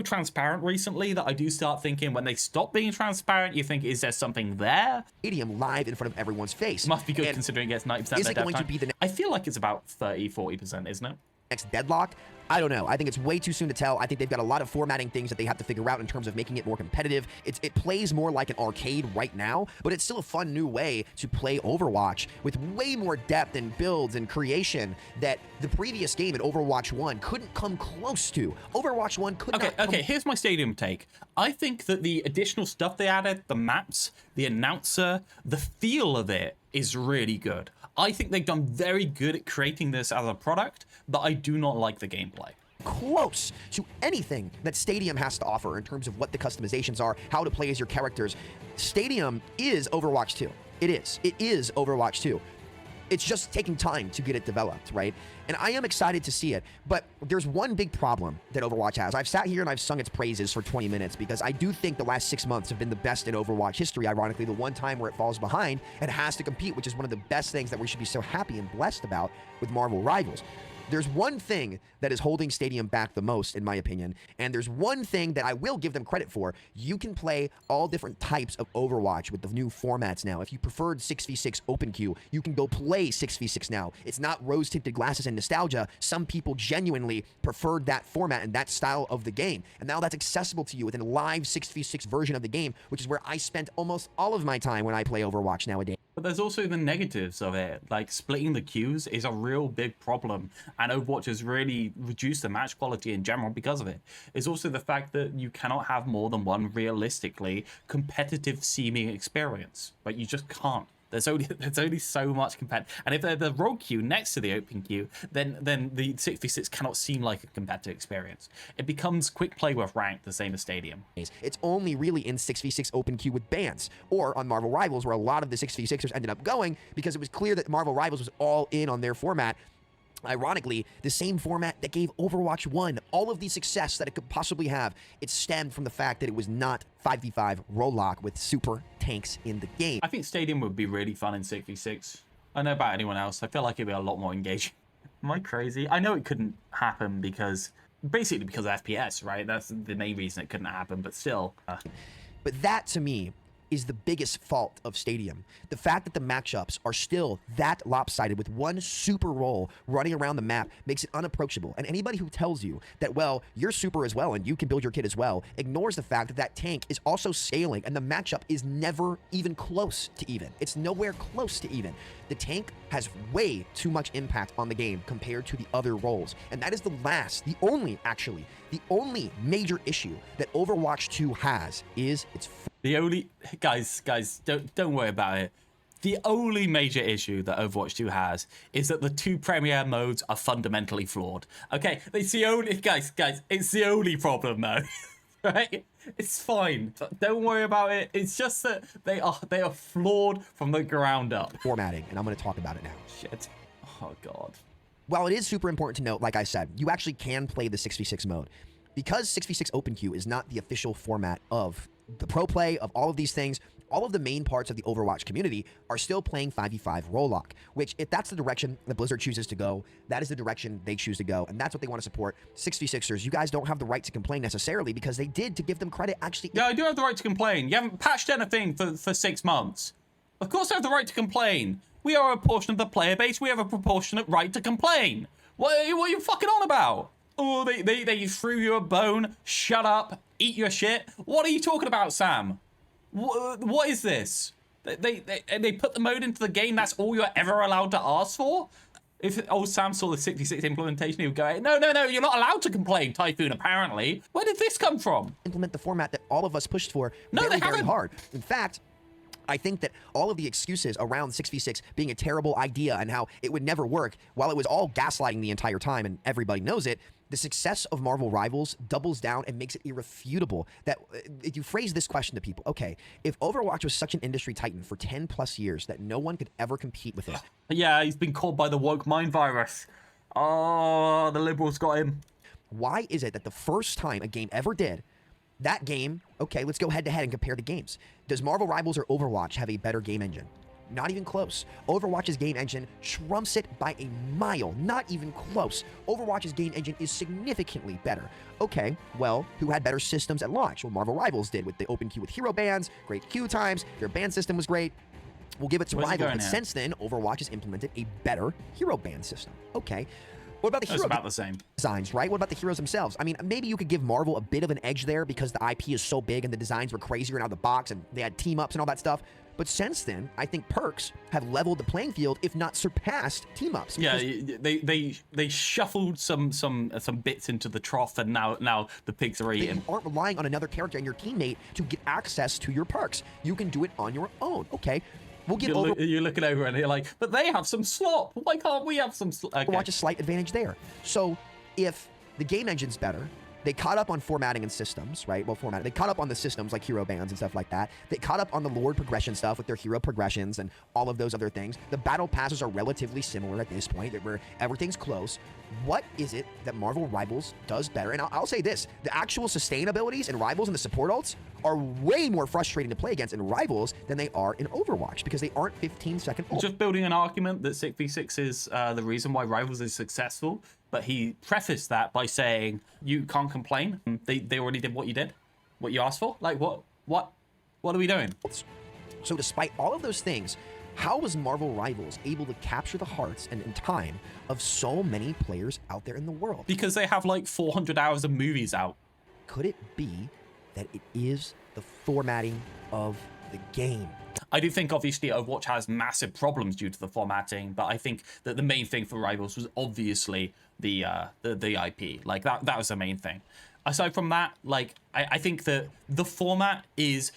transparent recently that I do start thinking, when they stop being transparent, you think, is there something there? Stadium live in front of everyone's face. Must be good, considering it gets 90% of their dev time. I feel like it's about 30-40%, isn't it? Next Deadlock? I don't know. I think it's way too soon to tell. I think they've got a lot of formatting things that they have to figure out in terms of making it more competitive. It plays more like an arcade right now, but it's still a fun new way to play Overwatch with way more depth and builds and creation that the previous game in Overwatch 1 couldn't come close to. Overwatch 1 could not... Okay, here's my Stadium take. I think that the additional stuff they added, the maps, the announcer, the feel of it is really good. I think they've done very good at creating this as a product, but I do not like the gameplay. Close to anything that Stadium has to offer in terms of what the customizations are, how to play as your characters. Stadium is Overwatch 2. It is Overwatch 2. It's just taking time to get it developed, right? And I am excited to see it, but there's one big problem that Overwatch has. I've sat here and I've sung its praises for 20 minutes because I do think the last 6 months have been the best in Overwatch history. Ironically, the one time where it falls behind and has to compete, which is one of the best things that we should be so happy and blessed about with Marvel Rivals. There's one thing that is holding Stadium back the most, in my opinion, and there's one thing that I will give them credit for. You can play all different types of Overwatch with the new formats now. If you preferred 6v6 open queue, you can go play 6v6 now. It's not rose-tinted glasses and nostalgia. Some people genuinely preferred that format and that style of the game, and now that's accessible to you within a live 6v6 version of the game, which is where I spent almost all of my time when I play Overwatch nowadays. But there's also the negatives of it. Like, splitting the queues is a real big problem, and Overwatch has really reduced the match quality in general because of it. It's also the fact that you cannot have more than one realistically competitive seeming experience, but you just can't. There's only so much competitive, and if they're the rogue queue next to the open queue, then the 6v6 cannot seem like a competitive experience. It becomes quick play with rank, the same as Stadium. It's only really in 6v6 open queue with bans, or on Marvel Rivals, where a lot of the 6v6ers ended up going because it was clear that Marvel Rivals was all in on their format. Ironically, the same format that gave Overwatch 1 all of the success that it could possibly have, it stemmed from the fact that it was not 5v5 roll lock with super tanks in the game. I think Stadium would be really fun in 6v6. I don't know about anyone else. I feel like it'd be a lot more engaging. Am I crazy? I know it couldn't happen basically because of FPS, right? That's the main reason it couldn't happen, but still. But that, to me, is the biggest fault of Stadium. The fact that the matchups are still that lopsided with one super role running around the map makes it unapproachable. And anybody who tells you that, well, you're super as well and you can build your kit as well, ignores the fact that that tank is also scaling and the matchup is never even close to even. It's nowhere close to even. The tank has way too much impact on the game compared to the other roles. And that is the only major issue that Overwatch 2 has is its the only guys, don't worry about it. The only major issue that Overwatch 2 has is that the 2 premier modes are fundamentally flawed. Okay, it's the only guys, it's the only problem though. Right? It's fine. Don't worry about it. It's just that they are flawed from the ground up. Formatting, and I'm going to talk about it now. Shit. Oh god. While it is super important to note, like I said, you actually can play the 6v6 mode. Because 6v6 Open Queue is not the official format of the pro play, of all of these things, all of the main parts of the Overwatch community are still playing 5v5 role lock, which if that's the direction that Blizzard chooses to go, that is the direction they choose to go, and that's what they want to support. 6v6ers, you guys don't have the right to complain necessarily because they did, to give them credit, actually... Yeah, I do have the right to complain. You haven't patched anything for 6 months. Of course I have the right to complain. We are a portion of the player base. We have a proportionate right to complain. What are you fucking on about? Oh, they threw you a bone. Shut up. Eat your shit. What are you talking about, Sam? What is this? They put the mode into the game. That's all you're ever allowed to ask for? If old Sam saw the 66 implementation, he would go, no, you're not allowed to complain, Typhoon, apparently. Where did this come from? Implement the format that all of us pushed for very hard. In fact, I think that all of the excuses around 6v6 being a terrible idea and how it would never work, while it was all gaslighting the entire time and everybody knows it, the success of Marvel Rivals doubles down and makes it irrefutable that if you phrase this question to people, okay, if Overwatch was such an industry titan for 10 plus years that no one could ever compete with it. Yeah, he's been caught by the woke mind virus. Oh, the liberals got him. Why is it that the first time a game ever did, that game, okay, let's go head to head and compare the games. Does Marvel Rivals or Overwatch have a better game engine? Not even close. Overwatch's game engine trumps it by a mile. Not even close. Overwatch's game engine is significantly better. Okay, well, who had better systems at launch? Well, Marvel Rivals did with the open queue with hero bans, great queue times, their ban system was great. We'll give it to Rival, but since then, Overwatch has implemented a better hero ban system. Okay. What about the hero about the same designs, right? What about the heroes themselves? I mean, maybe you could give Marvel a bit of an edge there because the IP is so big and the designs were crazier and out of the box and they had team-ups and all that stuff. But since then, I think perks have leveled the playing field, if not surpassed team-ups. Yeah, they shuffled some bits into the trough, and now the pigs are eating. You aren't relying on another character and your teammate to get access to your perks. You can do it on your own. Okay. We'll give you're looking over and you're like, but they have some slop. Why can't we have some slop? Okay. Watch a slight advantage there. So if the game engine's better, they caught up on formatting and systems, right? Well, formatting. They caught up on the systems like hero bans and stuff like that. They caught up on the Lord progression stuff with their hero progressions and all of those other things. The battle passes are relatively similar at this point, where everything's close. What is it that Marvel Rivals does better? And I'll say this, the actual sustain abilities in Rivals and the support ults are way more frustrating to play against in Rivals than they are in Overwatch because they aren't 15-second ults. Just building an argument that 6v6 is the reason why Rivals is successful, but he prefaced that by saying, you can't complain. They already did what you did, what you asked for. Like, what are we doing? So despite all of those things, how was Marvel Rivals able to capture the hearts and time of so many players out there in the world? Because they have like 400 hours of movies out. Could it be that it is the formatting of the game? I do think obviously Overwatch has massive problems due to the formatting, but I think that the main thing for Rivals was obviously the IP. Like that was the main thing. Aside from that, like I think that the format is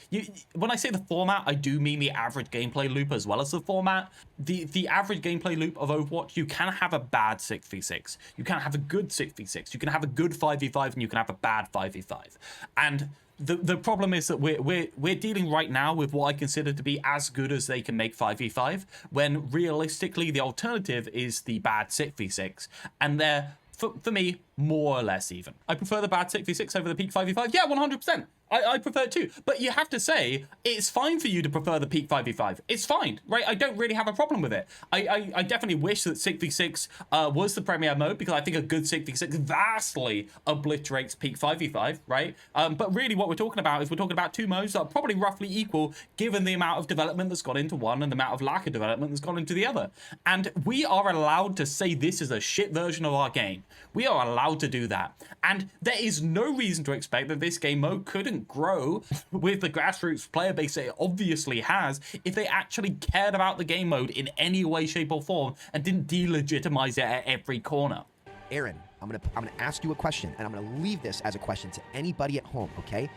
when I say the format, I do mean the average gameplay loop as well as the format. The average gameplay loop of Overwatch, you can have a bad 6v6, you can have a good 6v6, you can have a good 5v5, and you can have a bad 5v5. And the problem is that we're dealing right now with what I consider to be as good as they can make 5v5, when realistically the alternative is the bad 6v6, and they're for me more or less even. I prefer the bad 6v6 over the peak 5v5. Yeah, 100%. I prefer it too. But you have to say, it's fine for you to prefer the Peak 5v5. It's fine, right? I don't really have a problem with it. I definitely wish that 6v6 was the premier mode, because I think a good 6v6 vastly obliterates Peak 5v5, right? But really what we're talking about is we're talking about two modes that are probably roughly equal, given the amount of development that's gone into one and the amount of lack of development that's gone into the other. And we are allowed to say this is a shit version of our game. We are allowed to do that. And there is no reason to expect that this game mode couldn't grow with the grassroots player base that it obviously has if they actually cared about the game mode in any way, shape, or form and didn't delegitimize it at every corner. Aaron, I'm gonna ask you a question, and I'm gonna leave this as a question to anybody at home, okay?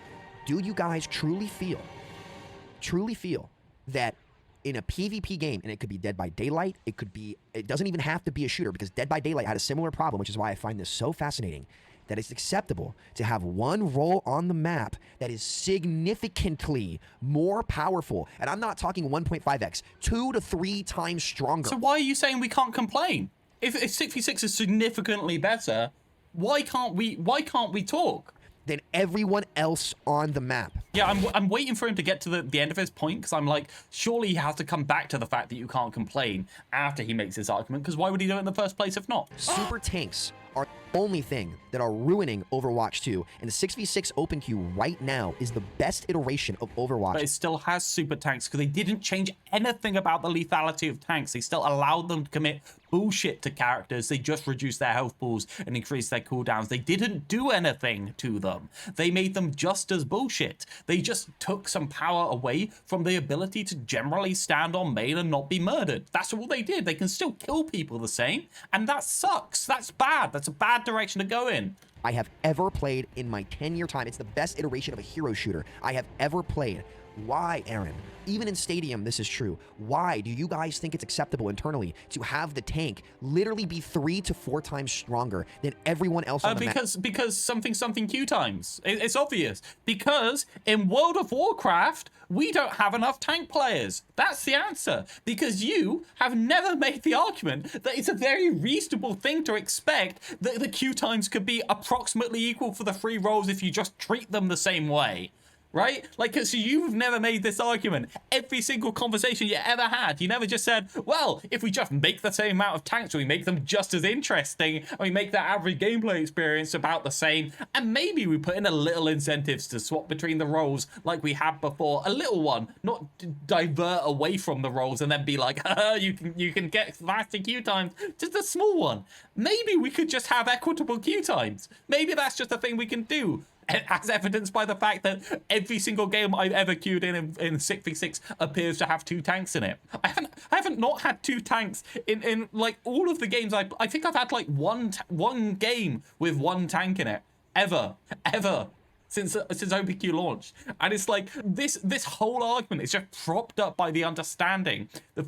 Do you guys truly feel that in a PvP game, and it could be Dead by Daylight, it doesn't even have to be a shooter, because Dead by Daylight had a similar problem, which is why I find this so fascinating, that it's acceptable to have one role on the map that is significantly more powerful, and I'm not talking 1.5x, 2 to 3 times stronger. So why are you saying we can't complain? If 6v6 is significantly better, why can't we talk? Than everyone else on the map. Yeah, I'm waiting for him to get to the end of his point, because I'm like, surely he has to come back to the fact that you can't complain after he makes his argument, because why would he do it in the first place if not? Super tanks are the only thing that are ruining Overwatch 2, and the 6v6 open queue right now is the best iteration of Overwatch. But it still has super tanks, because they didn't change anything about the lethality of tanks. They still allowed them to commit bullshit to characters. They just reduced their health pools and increased their cooldowns. They didn't do anything to them. They made them just as bullshit. They just took some power away from the ability to generally stand on main and not be murdered. That's all they did. They can still kill people the same, and that sucks. That's bad. That's a bad direction to go in. I have ever played in my 10-year time. It's the best iteration of a hero shooter I have ever played. Why, Aaron? Even in Stadium, this is true. Why do you guys think it's acceptable internally to have the tank literally be 3 to 4 times stronger than everyone else on the map? Because something Q times. It's obvious. Because in World of Warcraft, we don't have enough tank players. That's the answer. Because you have never made the argument that it's a very reasonable thing to expect that the Q times could be approximately equal for the free roles if you just treat them the same way. Right? Like, so you've never made this argument. Every single conversation you ever had, you never just said, well, if we just make the same amount of tanks, we make them just as interesting, and we make that average gameplay experience about the same, and maybe we put in a little incentives to swap between the roles like we had before. A little one, not divert away from the roles and then be like, you can get faster queue times. Just a small one. Maybe we could just have equitable queue times. Maybe that's just a thing we can do. As evidenced by the fact that every single game I've ever queued in 6v6 appears to have 2 tanks in it. I haven't not had 2 tanks in like all of the games. I think I've had like one game with 1 tank in it ever since OPQ launched. And it's like this whole argument is just propped up by the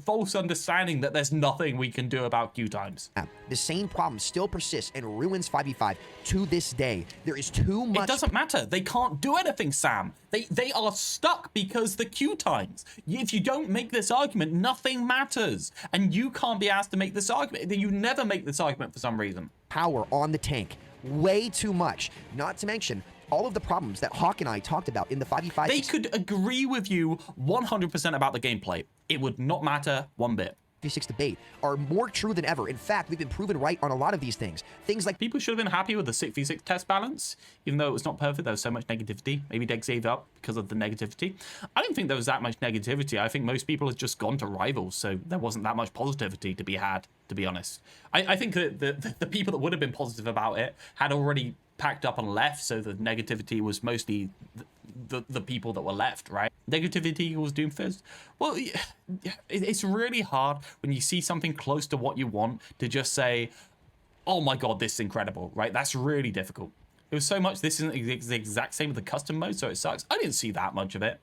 false understanding that there's nothing we can do about queue times. The same problem still persists and ruins 5v5 to this day. There is too much. It doesn't matter. They can't do anything, Sam. They are stuck because the queue times. If you don't make this argument, nothing matters. And you can't be asked to make this argument. You never make this argument for some reason. Power on the tank. Way too much. Not to mention all of the problems that Hawk and I talked about in the 5v5. They could agree with you 100% about the gameplay. It would not matter one bit. 6 debate are more true than ever. In fact, we've been proven right on a lot of these things. Things like people should have been happy with the 6v6 test balance, even though it was not perfect. There was so much negativity. Maybe Dex gave up because of the negativity. I don't think there was that much negativity. I think most people had just gone to rivals, so there wasn't that much positivity to be had, to be honest. I think that the people that would have been positive about it had already packed up and left, so the negativity was mostly the people that were left, right? Negativity equals Doomfist. Well, it's really hard when you see something close to what you want to just say, oh my god, this is incredible, right? That's really difficult. It was so much, this isn't the exact same with the custom mode, so it sucks. I didn't see that much of it,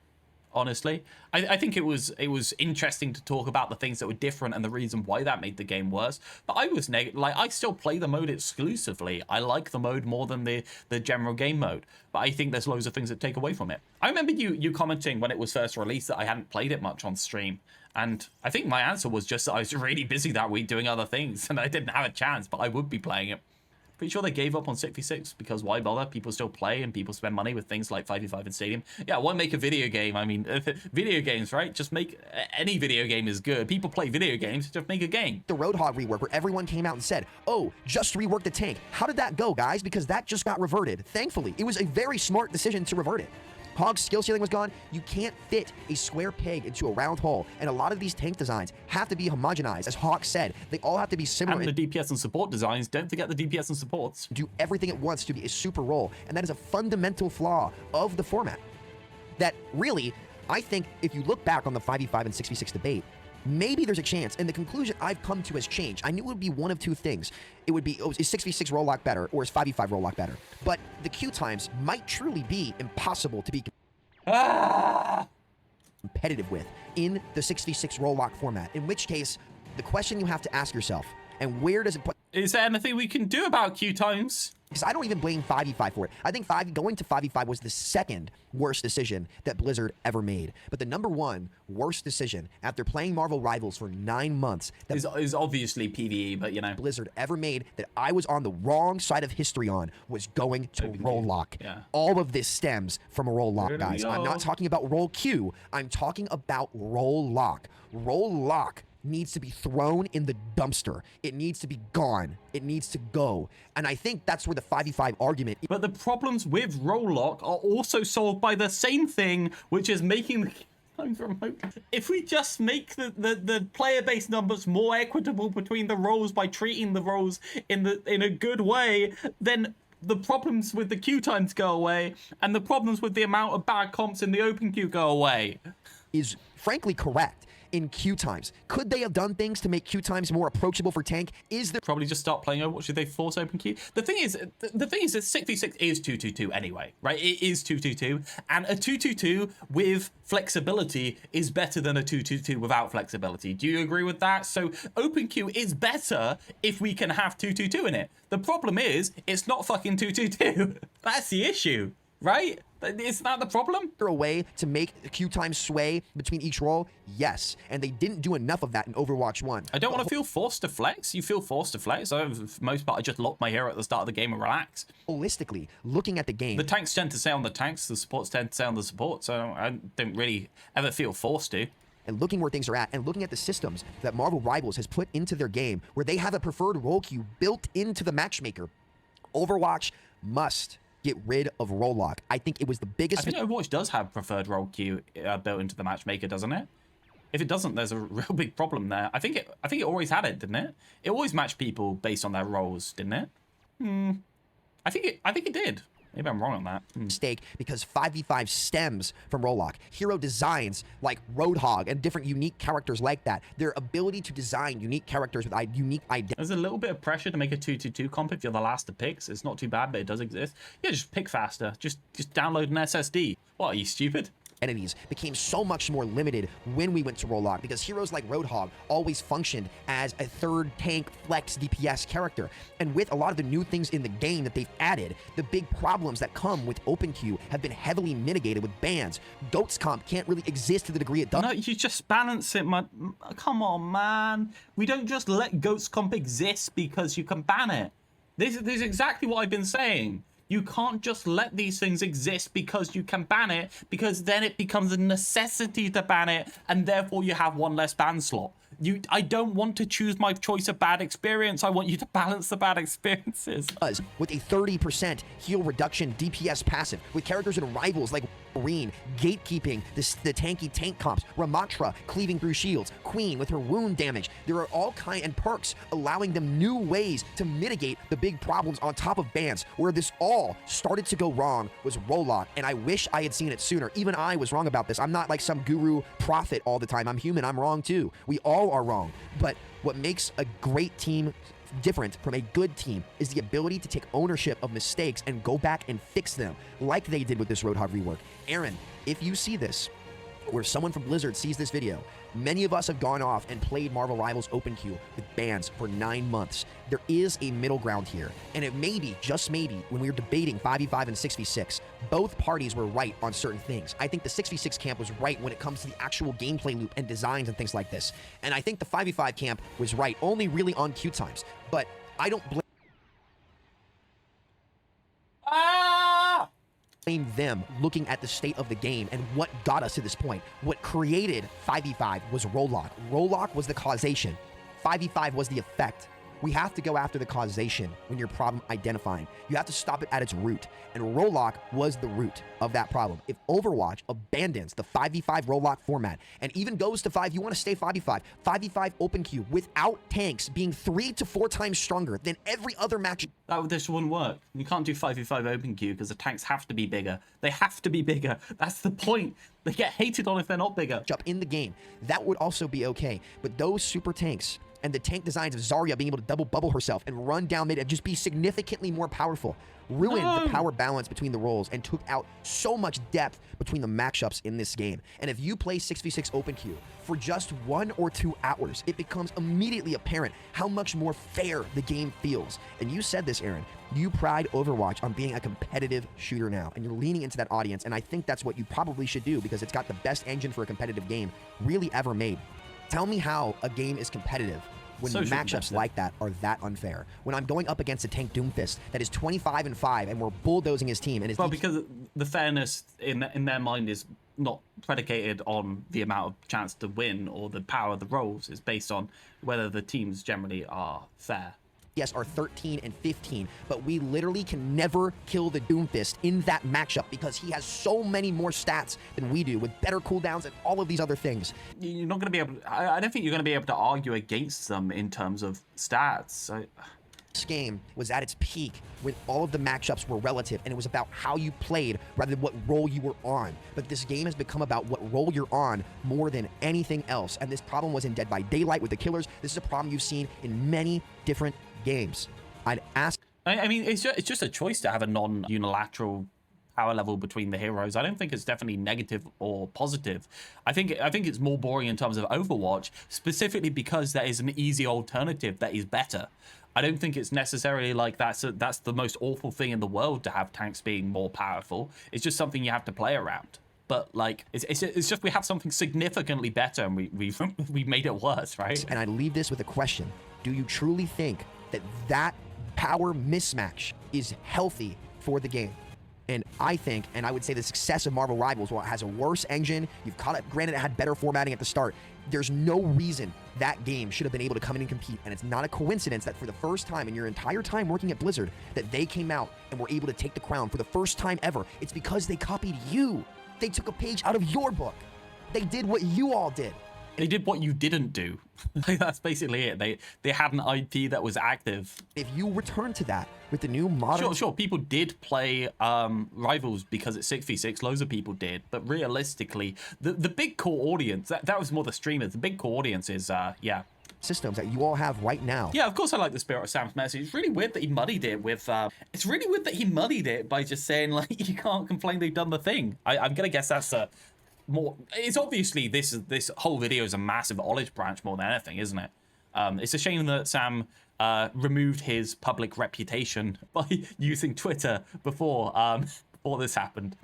honestly. I think it was interesting to talk about the things that were different and the reason why that made the game worse. But I was I still play the mode exclusively. I like the mode more than the general game mode. But I think there's loads of things that take away from it. I remember you commenting when it was first released that I hadn't played it much on stream. And I think my answer was just that I was really busy that week doing other things and I didn't have a chance, but I would be playing it. Pretty sure they gave up on 6v6 because why bother? People still play and people spend money with things like 5v5 and Stadium. Yeah, why make a video game? I mean, video games, right? Just make any video game is good. People play video games, just make a game. The Roadhog rework where everyone came out and said, oh, just rework the tank. How did that go, guys? Because that just got reverted. Thankfully, it was a very smart decision to revert it. Hog's skill ceiling was gone. You can't fit a square peg into a round hole, and a lot of these tank designs have to be homogenized. As Hog said, they all have to be similar. And the DPS and support designs, don't forget the DPS and supports. Do everything at once to be a super role, and that is a fundamental flaw of the format. That really, I think, if you look back on the 5v5 and 6v6 debate, maybe there's a chance, and the conclusion I've come to has changed. I knew it would be one of two things. It would be, is 6v6 roll lock better, or is 5v5 roll lock better? But the queue times might truly be impossible to be competitive with in the 6v6 roll lock format, in which case, the question you have to ask yourself, and where does it put... Is there anything we can do about queue times? Because I don't even blame 5v5 for it. I think going to 5v5 was the second worst decision that Blizzard ever made. But the number one worst decision after playing Marvel Rivals for 9 months that is obviously PvE, but you know. Blizzard ever made that I was on the wrong side of history on was going to roll lock. Yeah. All of this stems from a roll lock, guys. I'm not talking about roll queue. I'm talking about roll lock. Roll lock needs to be thrown in the dumpster. It needs to be gone. It needs to go. And I think that's where the 5v5 argument... But the problems with roll lock are also solved by the same thing, which is making the times remote. If we just make the player-based numbers more equitable between the roles by treating the roles in a good way, then the problems with the queue times go away, and the problems with the amount of bad comps in the open queue go away. Is frankly correct. In queue times, could they have done things to make queue times more approachable for tank? Is there probably just start playing Overwatch? Should they force open queue? The thing is that 6v6 is 2-2-2 anyway, right? It is 2-2-2, and a 2-2-2 with flexibility is better than a 2-2-2 without flexibility. Do you agree with that? So open queue is better if we can have 2-2-2 in it. The problem is it's not fucking 2-2-2. That's the issue, right? Isn't that the problem? A way to make the queue time sway between each role? Yes. And they didn't do enough of that in Overwatch 1. I don't want to feel forced to flex. You feel forced to flex. For the most part, I just lock my hero at the start of the game and relax. Holistically, looking at the game... The tanks tend to stay on the tanks, the supports tend to stay on the support, so I don't really ever feel forced to. And looking where things are at, and looking at the systems that Marvel Rivals has put into their game, where they have a preferred role queue built into the matchmaker, Overwatch must get rid of roll lock. I think it was the biggest... I think Overwatch does have preferred role queue built into the matchmaker, doesn't it? If it doesn't, there's a real big problem there. I think it always had it, didn't it? It always matched people based on their roles, didn't it? I think it did. Maybe I'm wrong on that. Mistake, because 5v5 stems from roll lock. Hero designs like Roadhog and different unique characters like that. Their ability to design unique characters with unique identity. There's a little bit of pressure to make a 2-2-2 comp if you're the last to pick. So it's not too bad, but it does exist. Yeah, just pick faster. Just download an SSD. What, are you stupid? Entities became so much more limited when we went to roll lock, because heroes like Roadhog always functioned as a third tank flex DPS character. And with a lot of the new things in the game that they've added, the big problems that come with open queue have been heavily mitigated with bans. Goats comp can't really exist to the degree it does. No, you just balance it, man. Come on, man. We don't just let Goats comp exist because you can ban it. This is exactly what I've been saying. You can't just let these things exist because you can ban it, because then it becomes a necessity to ban it, and therefore you have one less ban slot. I don't want to choose my choice of bad experience. I want you to balance the bad experiences. With a 30% heal reduction DPS passive, with characters in Rivals like Marine, gatekeeping, the tanky tank comps, Ramatra cleaving through shields, Queen with her wound damage. There are all kinds and perks allowing them new ways to mitigate the big problems on top of bans. Where this all started to go wrong was roll lock, and I wish I had seen it sooner. Even I was wrong about this. I'm not like some guru prophet all the time. I'm human. I'm wrong too. We all are wrong. But what makes a great team different from a good team is the ability to take ownership of mistakes and go back and fix them, like they did with this Roadhog rework. Aaron, if you see this, where someone from Blizzard sees this video, many of us have gone off and played Marvel Rivals Open Queue with bans for 9 months. There is a middle ground here, and it may be, just maybe, when we were debating 5v5 and 6v6, both parties were right on certain things. I think the 6v6 camp was right when it comes to the actual gameplay loop and designs and things like this. And I think the 5v5 camp was right only really on queue times. But I don't blame blame them looking at the state of the game and what got us to this point. What created 5v5 was role lock. Role lock was the causation. 5v5 was the effect. We have to go after the causation when you're problem identifying. You have to stop it at its root. And role lock was the root of that problem. If Overwatch abandons the 5v5 role lock format and even goes to 5, you want to stay 5v5. 5v5 open queue without tanks being 3 to 4 times stronger than every other match. This wouldn't work. You can't do 5v5 open queue because the tanks have to be bigger. They have to be bigger. That's the point. They get hated on if they're not bigger. Up in the game, that would also be okay. But those super tanks and the tank designs of Zarya being able to double bubble herself and run down mid and just be significantly more powerful ruined the power balance between the roles and took out so much depth between the matchups in this game. And if you play 6v6 open queue for just 1 or 2 hours, it becomes immediately apparent how much more fair the game feels. And you said this, Aaron. You pride Overwatch on being a competitive shooter now, and you're leaning into that audience, and I think that's what you probably should do because it's got the best engine for a competitive game really ever made. Tell me how a game is competitive when matchups like that are that unfair. When I'm going up against a tank Doomfist that is 25-5 and we're bulldozing his team. And because the fairness in their mind is not predicated on the amount of chance to win or the power of the roles. It's based on whether the teams generally are fair. Yes, are 13 and 15, but we literally can never kill the Doomfist in that matchup because he has so many more stats than we do with better cooldowns and all of these other things. You're not going to be able to, I don't think you're going to be able to argue against them in terms of stats. This game was at its peak when all of the matchups were relative and it was about how you played rather than what role you were on. But this game has become about what role you're on more than anything else. And this problem was in Dead by Daylight with the killers. This is a problem you've seen in many different games. I'd ask. I mean, it's just a choice to have a non-unilateral power level between the heroes. I don't think it's definitely negative or positive. I think it's more boring in terms of Overwatch, specifically because there is an easy alternative that is better. I don't think it's necessarily like that's the most awful thing in the world to have tanks being more powerful. It's just something you have to play around. But like, it's just we have something significantly better, and we made it worse, right? And I leave this with a question: do you truly think that power mismatch is healthy for the game? And I think, and I would say the success of Marvel Rivals, while it has a worse engine, you've caught it, granted it had better formatting at the start, there's no reason that game should have been able to come in and compete. And it's not a coincidence that for the first time in your entire time working at Blizzard, that they came out and were able to take the crown for the first time ever. It's because they copied you. They took a page out of your book. They did what you all did. They did what you didn't do. That's basically it. They had an IP that was active. If you return to that with the new modern... Sure, people did play Rivals because it's 6v6. Loads of people did. But realistically, the big core audience, that was more the streamers. The big core audience is, yeah. Systems that you all have right now. Yeah, of course I like the spirit of Sam's message. It's really weird that he muddied it with... it's really weird that he muddied it by just saying, like, you can't complain they've done the thing. I'm going to guess that's more... It's obviously this whole video is a massive olive branch more than anything, isn't it? It's a shame that Sam removed his public reputation by using Twitter before this happened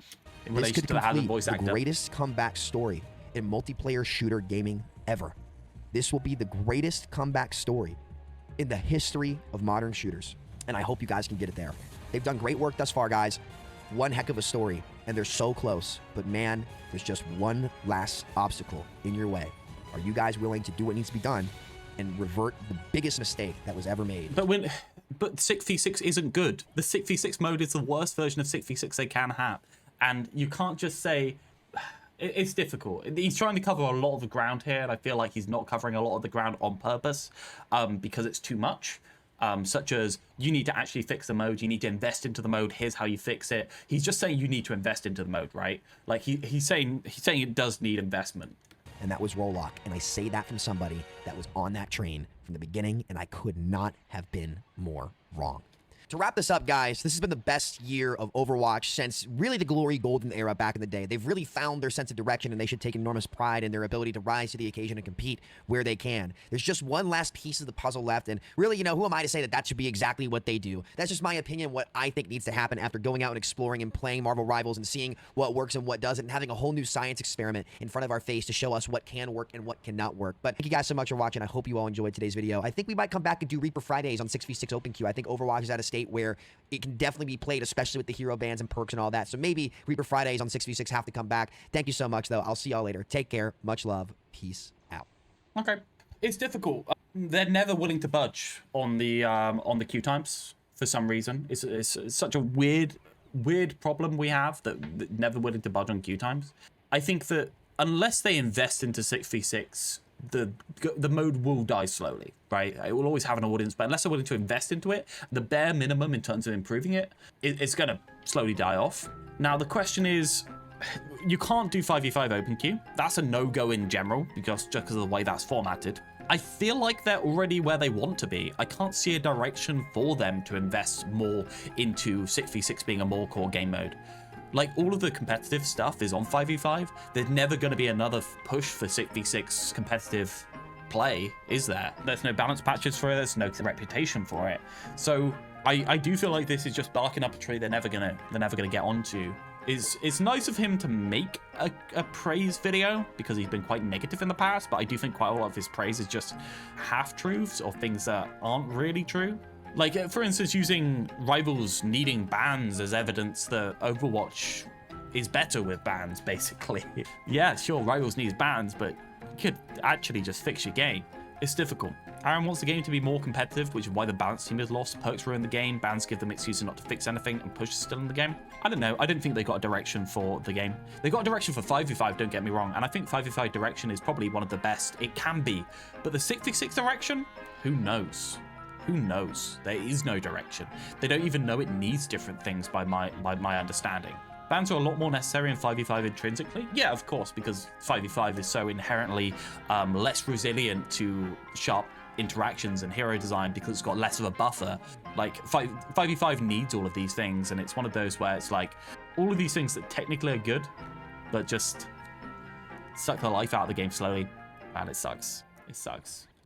in relation to the Hazard voice actor. The greatest comeback story in multiplayer shooter gaming ever. This will be the greatest comeback story in the history of modern shooters. And I hope you guys can get it there. They've done great work thus far, guys. One heck of a story. And they're so close. But man, there's just one last obstacle in your way. Are you guys willing to do what needs to be done and revert the biggest mistake that was ever made? But 6v6 isn't good. The 6v6 mode is the worst version of 6v6 they can have. And you can't just say... It's difficult. He's trying to cover a lot of the ground here, and I feel like he's not covering a lot of the ground on purpose because it's too much. Such as, you need to actually fix the mode, you need to invest into the mode, here's how you fix it. He's just saying you need to invest into the mode, right? Like, he's saying it does need investment. And that was role lock, and I say that from somebody that was on that train from the beginning, and I could not have been more wrong. To wrap this up, guys, this has been the best year of Overwatch since really the glory golden era back in the day. They've really found their sense of direction, and they should take enormous pride in their ability to rise to the occasion and compete where they can. There's just one last piece of the puzzle left, and really, you know, who am I to say that should be exactly what they do? That's just my opinion, what I think needs to happen after going out and exploring and playing Marvel Rivals and seeing what works and what doesn't, and having a whole new science experiment in front of our face to show us what can work and what cannot work. But thank you guys so much for watching. I hope you all enjoyed today's video. I think we might come back and do Reaper Fridays on 6v6 Open Queue. I think Overwatch is at a stage state where it can definitely be played, especially with the hero bans and perks and all that. So maybe Reaper Fridays on 6v6 have to come back. Thank you so much, though. I'll see y'all later. Take care. Much love. Peace out. Okay. It's difficult. They're never willing to budge on the queue times for some reason. It's such a weird problem we have that never willing to budge on queue times. I think that unless they invest into 6v6, the mode will die slowly, right? It will always have an audience, but unless they're willing to invest into it, the bare minimum in terms of improving it, it's going to slowly die off. Now, the question is, you can't do 5v5 open queue. That's a no-go in general, just because of the way that's formatted. I feel like they're already where they want to be. I can't see a direction for them to invest more into 6v6 being a more core game mode. Like, all of the competitive stuff is on 5v5. There's never going to be another push for 6v6 competitive play, is there? There's no balance patches for it. There's no reputation for it. So I do feel like this is just barking up a tree they're never gonna get onto. It's nice of him to make a praise video because he's been quite negative in the past, but I do think quite a lot of his praise is just half-truths or things that aren't really true. Like, for instance, using Rivals needing bans as evidence that Overwatch is better with bans, basically. Yeah, sure, Rivals needs bans, but you could actually just fix your game. It's difficult. Aaron wants the game to be more competitive, which is why the balance team is lost. Perks ruin the game, bans give them excuses not to fix anything, and push is still in the game. I don't know. I don't think they got a direction for the game. They got a direction for 5v5, don't get me wrong, and I think 5v5 direction is probably one of the best it can be. But the 6v6 direction? Who knows? Who knows? There is no direction. They don't even know it needs different things by my understanding. Bans are a lot more necessary in 5v5 intrinsically. Yeah, of course, because 5v5 is so inherently less resilient to sharp interactions and hero design because it's got less of a buffer. Like, 5v5 needs all of these things, and it's one of those where it's like, all of these things that technically are good, but just suck the life out of the game slowly. Man, it sucks. It sucks.